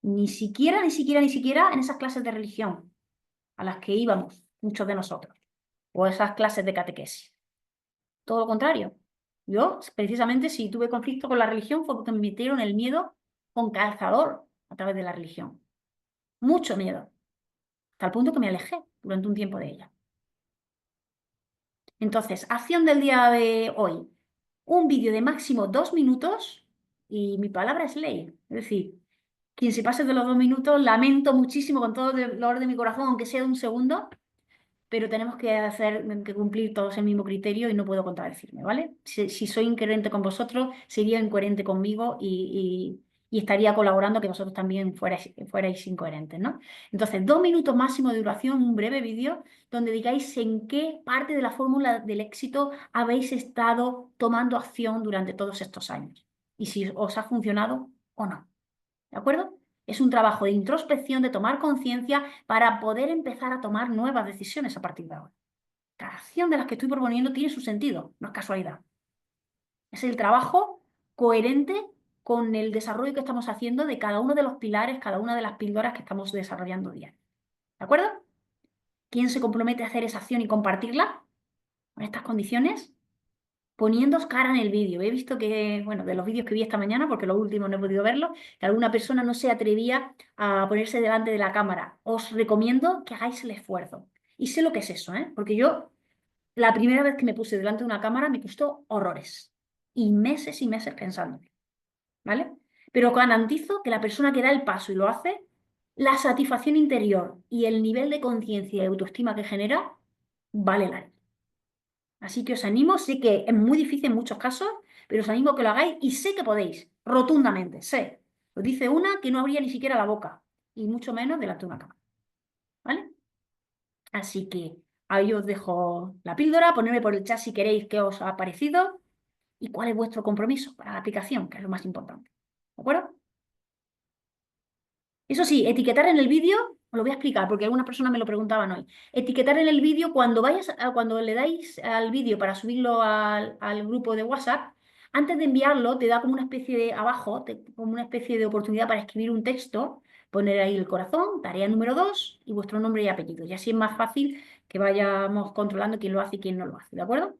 Ni siquiera en esas clases de religión a las que íbamos muchos de nosotros, o esas clases de catequesis. Todo lo contrario. Yo, precisamente, si tuve conflicto con la religión fue porque me metieron el miedo con calzador a través de la religión. Mucho miedo, hasta el punto que me alejé durante un tiempo de ella. Entonces, acción del día de hoy. Un vídeo de máximo 2 minutos y mi palabra es ley. Es decir, quien se pase de los 2 minutos, lamento muchísimo con todo el dolor de mi corazón, aunque sea de un segundo, pero tenemos que cumplir todos el mismo criterio y no puedo contradecirme, ¿vale? Si soy incoherente con vosotros, sería incoherente conmigo y estaría colaborando que vosotros también fuerais incoherentes, ¿no? Entonces, 2 minutos máximo de duración, un breve vídeo, donde digáis en qué parte de la fórmula del éxito habéis estado tomando acción durante todos estos años y si os ha funcionado o no. ¿De acuerdo? Es un trabajo de introspección, de tomar conciencia para poder empezar a tomar nuevas decisiones a partir de ahora. Cada acción de las que estoy proponiendo tiene su sentido, no es casualidad. Es el trabajo coherente con el desarrollo que estamos haciendo de cada uno de los pilares, cada una de las píldoras que estamos desarrollando diario. ¿De acuerdo? ¿Quién se compromete a hacer esa acción y compartirla con estas condiciones? Poniéndoos cara en el vídeo. He visto que, bueno, de los vídeos que vi esta mañana, porque los últimos no he podido verlos, que alguna persona no se atrevía a ponerse delante de la cámara. Os recomiendo que hagáis el esfuerzo. Y sé lo que es eso, ¿eh? Porque yo, la primera vez que me puse delante de una cámara, me costó horrores. Y meses pensando, ¿vale? Pero garantizo que la persona que da el paso y lo hace, la satisfacción interior y el nivel de conciencia y autoestima que genera, vale la pena. Así que os animo, sé que es muy difícil en muchos casos, pero os animo a que lo hagáis y sé que podéis, rotundamente, sé. Os dice una que no abría ni siquiera la boca, y mucho menos delante de una cámara, ¿vale? Así que ahí os dejo la píldora, ponedme por el chat si queréis qué os ha parecido y cuál es vuestro compromiso para la aplicación, que es lo más importante. ¿De acuerdo? Eso sí, etiquetar en el vídeo, os lo voy a explicar porque algunas personas me lo preguntaban hoy. Etiquetar en el vídeo cuando le dais al vídeo para subirlo al grupo de WhatsApp, antes de enviarlo te da como una especie de abajo, como una especie de oportunidad para escribir un texto, poner ahí el corazón, tarea número 2 y vuestro nombre y apellido. Y así es más fácil que vayamos controlando quién lo hace y quién no lo hace, ¿de acuerdo?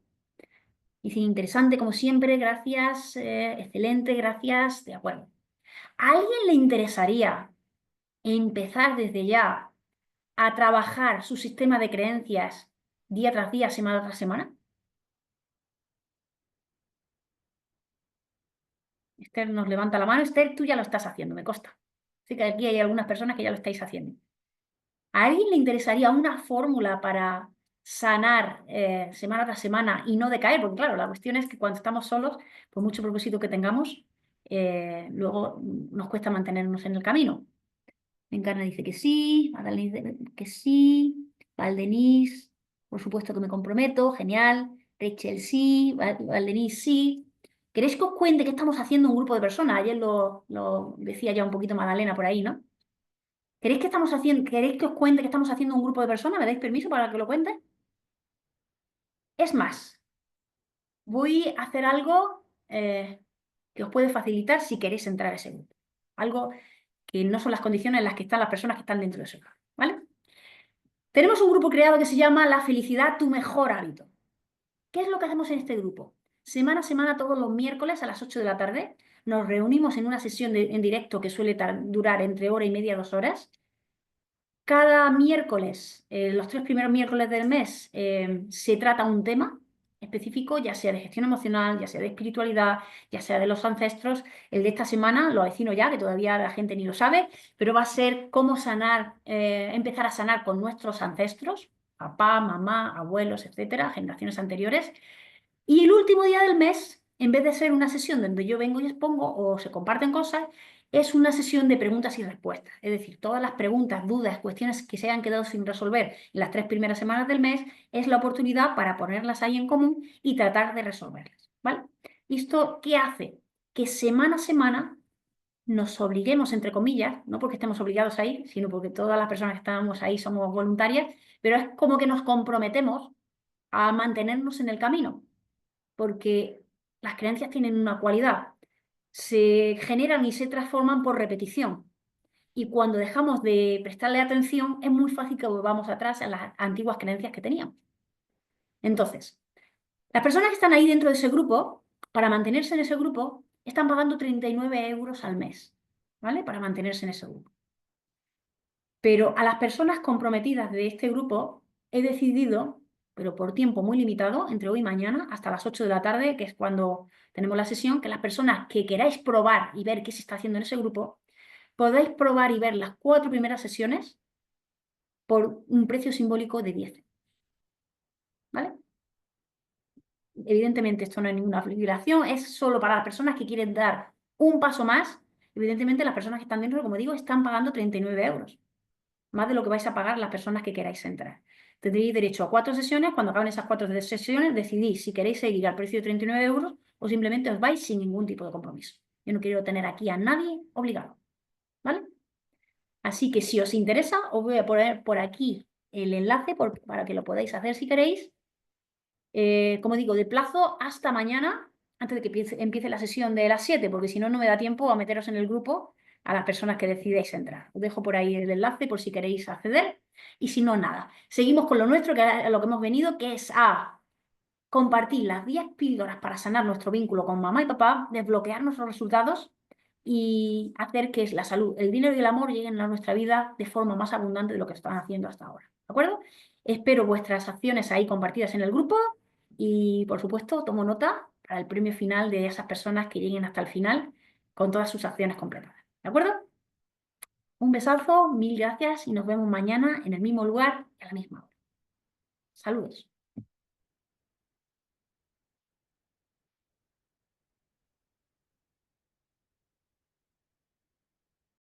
Dice interesante como siempre, gracias, excelente, gracias, de acuerdo. ¿A alguien le interesaría empezar desde ya a trabajar su sistema de creencias día tras día, semana tras semana? Esther nos levanta la mano. Esther, tú ya lo estás haciendo, me consta. Así que aquí hay algunas personas que ya lo estáis haciendo. ¿A alguien le interesaría una fórmula para sanar semana tras semana y no decaer? Porque claro, la cuestión es que cuando estamos solos, por mucho propósito que tengamos, luego nos cuesta mantenernos en el camino. Encarna dice que sí, Magdalena dice que sí, Valdenis, por supuesto que me comprometo, genial, Rachel sí, Valdenis sí. ¿Queréis que os cuente qué estamos haciendo un grupo de personas? Ayer lo decía ya un poquito Magdalena por ahí, ¿no? ¿Queréis que os cuente que estamos haciendo un grupo de personas? ¿Me dais permiso para que lo cuente? Es más, voy a hacer algo que os puede facilitar si queréis entrar a ese grupo. Algo que no son las condiciones en las que están las personas que están dentro de ese grupo, ¿vale? Tenemos un grupo creado que se llama La felicidad, tu mejor hábito. ¿Qué es lo que hacemos en este grupo? Semana a semana, todos los miércoles a las 8 de la tarde, nos reunimos en una sesión en directo que suele durar entre hora y media, 2 horas. Cada miércoles, los 3 primeros miércoles del mes, se trata un tema específico, ya sea de gestión emocional, ya sea de espiritualidad, ya sea de los ancestros. El de esta semana, lo avecino ya, que todavía la gente ni lo sabe, pero va a ser cómo sanar, empezar a sanar con nuestros ancestros, papá, mamá, abuelos, etcétera, generaciones anteriores. Y el último día del mes, en vez de ser una sesión donde yo vengo y expongo o se comparten cosas, es una sesión de preguntas y respuestas. Es decir, todas las preguntas, dudas, cuestiones que se hayan quedado sin resolver en las 3 primeras semanas del mes, es la oportunidad para ponerlas ahí en común y tratar de resolverlas. ¿Vale? ¿Y esto qué hace? Que semana a semana nos obliguemos, entre comillas, no porque estemos obligados a ir, sino porque todas las personas que estamos ahí somos voluntarias, pero es como que nos comprometemos a mantenernos en el camino, porque las creencias tienen una cualidad, se generan y se transforman por repetición. Y cuando dejamos de prestarle atención, es muy fácil que volvamos atrás a las antiguas creencias que teníamos. Entonces, las personas que están ahí dentro de ese grupo, para mantenerse en ese grupo, están pagando 39 euros al mes, ¿vale? Para mantenerse en ese grupo. Pero a las personas comprometidas de este grupo he decidido, pero por tiempo muy limitado, entre hoy y mañana, hasta las 8 de la tarde, que es cuando tenemos la sesión, que las personas que queráis probar y ver qué se está haciendo en ese grupo, podéis probar y ver las 4 primeras sesiones por un precio simbólico de 10, ¿vale? Evidentemente esto no es ninguna obligación, es solo para las personas que quieren dar un paso más. Evidentemente las personas que están dentro, como digo, están pagando 39 euros, más de lo que vais a pagar las personas que queráis entrar. Tendréis derecho a 4 sesiones, cuando acaben esas 4 sesiones decidís si queréis seguir al precio de 39 euros o simplemente os vais sin ningún tipo de compromiso. Yo no quiero tener aquí a nadie obligado, ¿vale? Así que si os interesa, os voy a poner por aquí el enlace para que lo podáis hacer si queréis. Como digo, de plazo hasta mañana, antes de que empiece la sesión de las 7, porque si no, no me da tiempo a meteros en el grupo a las personas que decidáis entrar. Os dejo por ahí el enlace por si queréis acceder. Y si no, nada. Seguimos con lo nuestro, que es a lo que hemos venido, que es a compartir las 10 píldoras para sanar nuestro vínculo con mamá y papá, desbloquear nuestros resultados y hacer que la salud, el dinero y el amor lleguen a nuestra vida de forma más abundante de lo que están haciendo hasta ahora. ¿De acuerdo? Espero vuestras acciones ahí compartidas en el grupo y, por supuesto, tomo nota para el premio final de esas personas que lleguen hasta el final con todas sus acciones completadas. ¿De acuerdo? Un besazo, mil gracias y nos vemos mañana en el mismo lugar y a la misma hora. Saludos.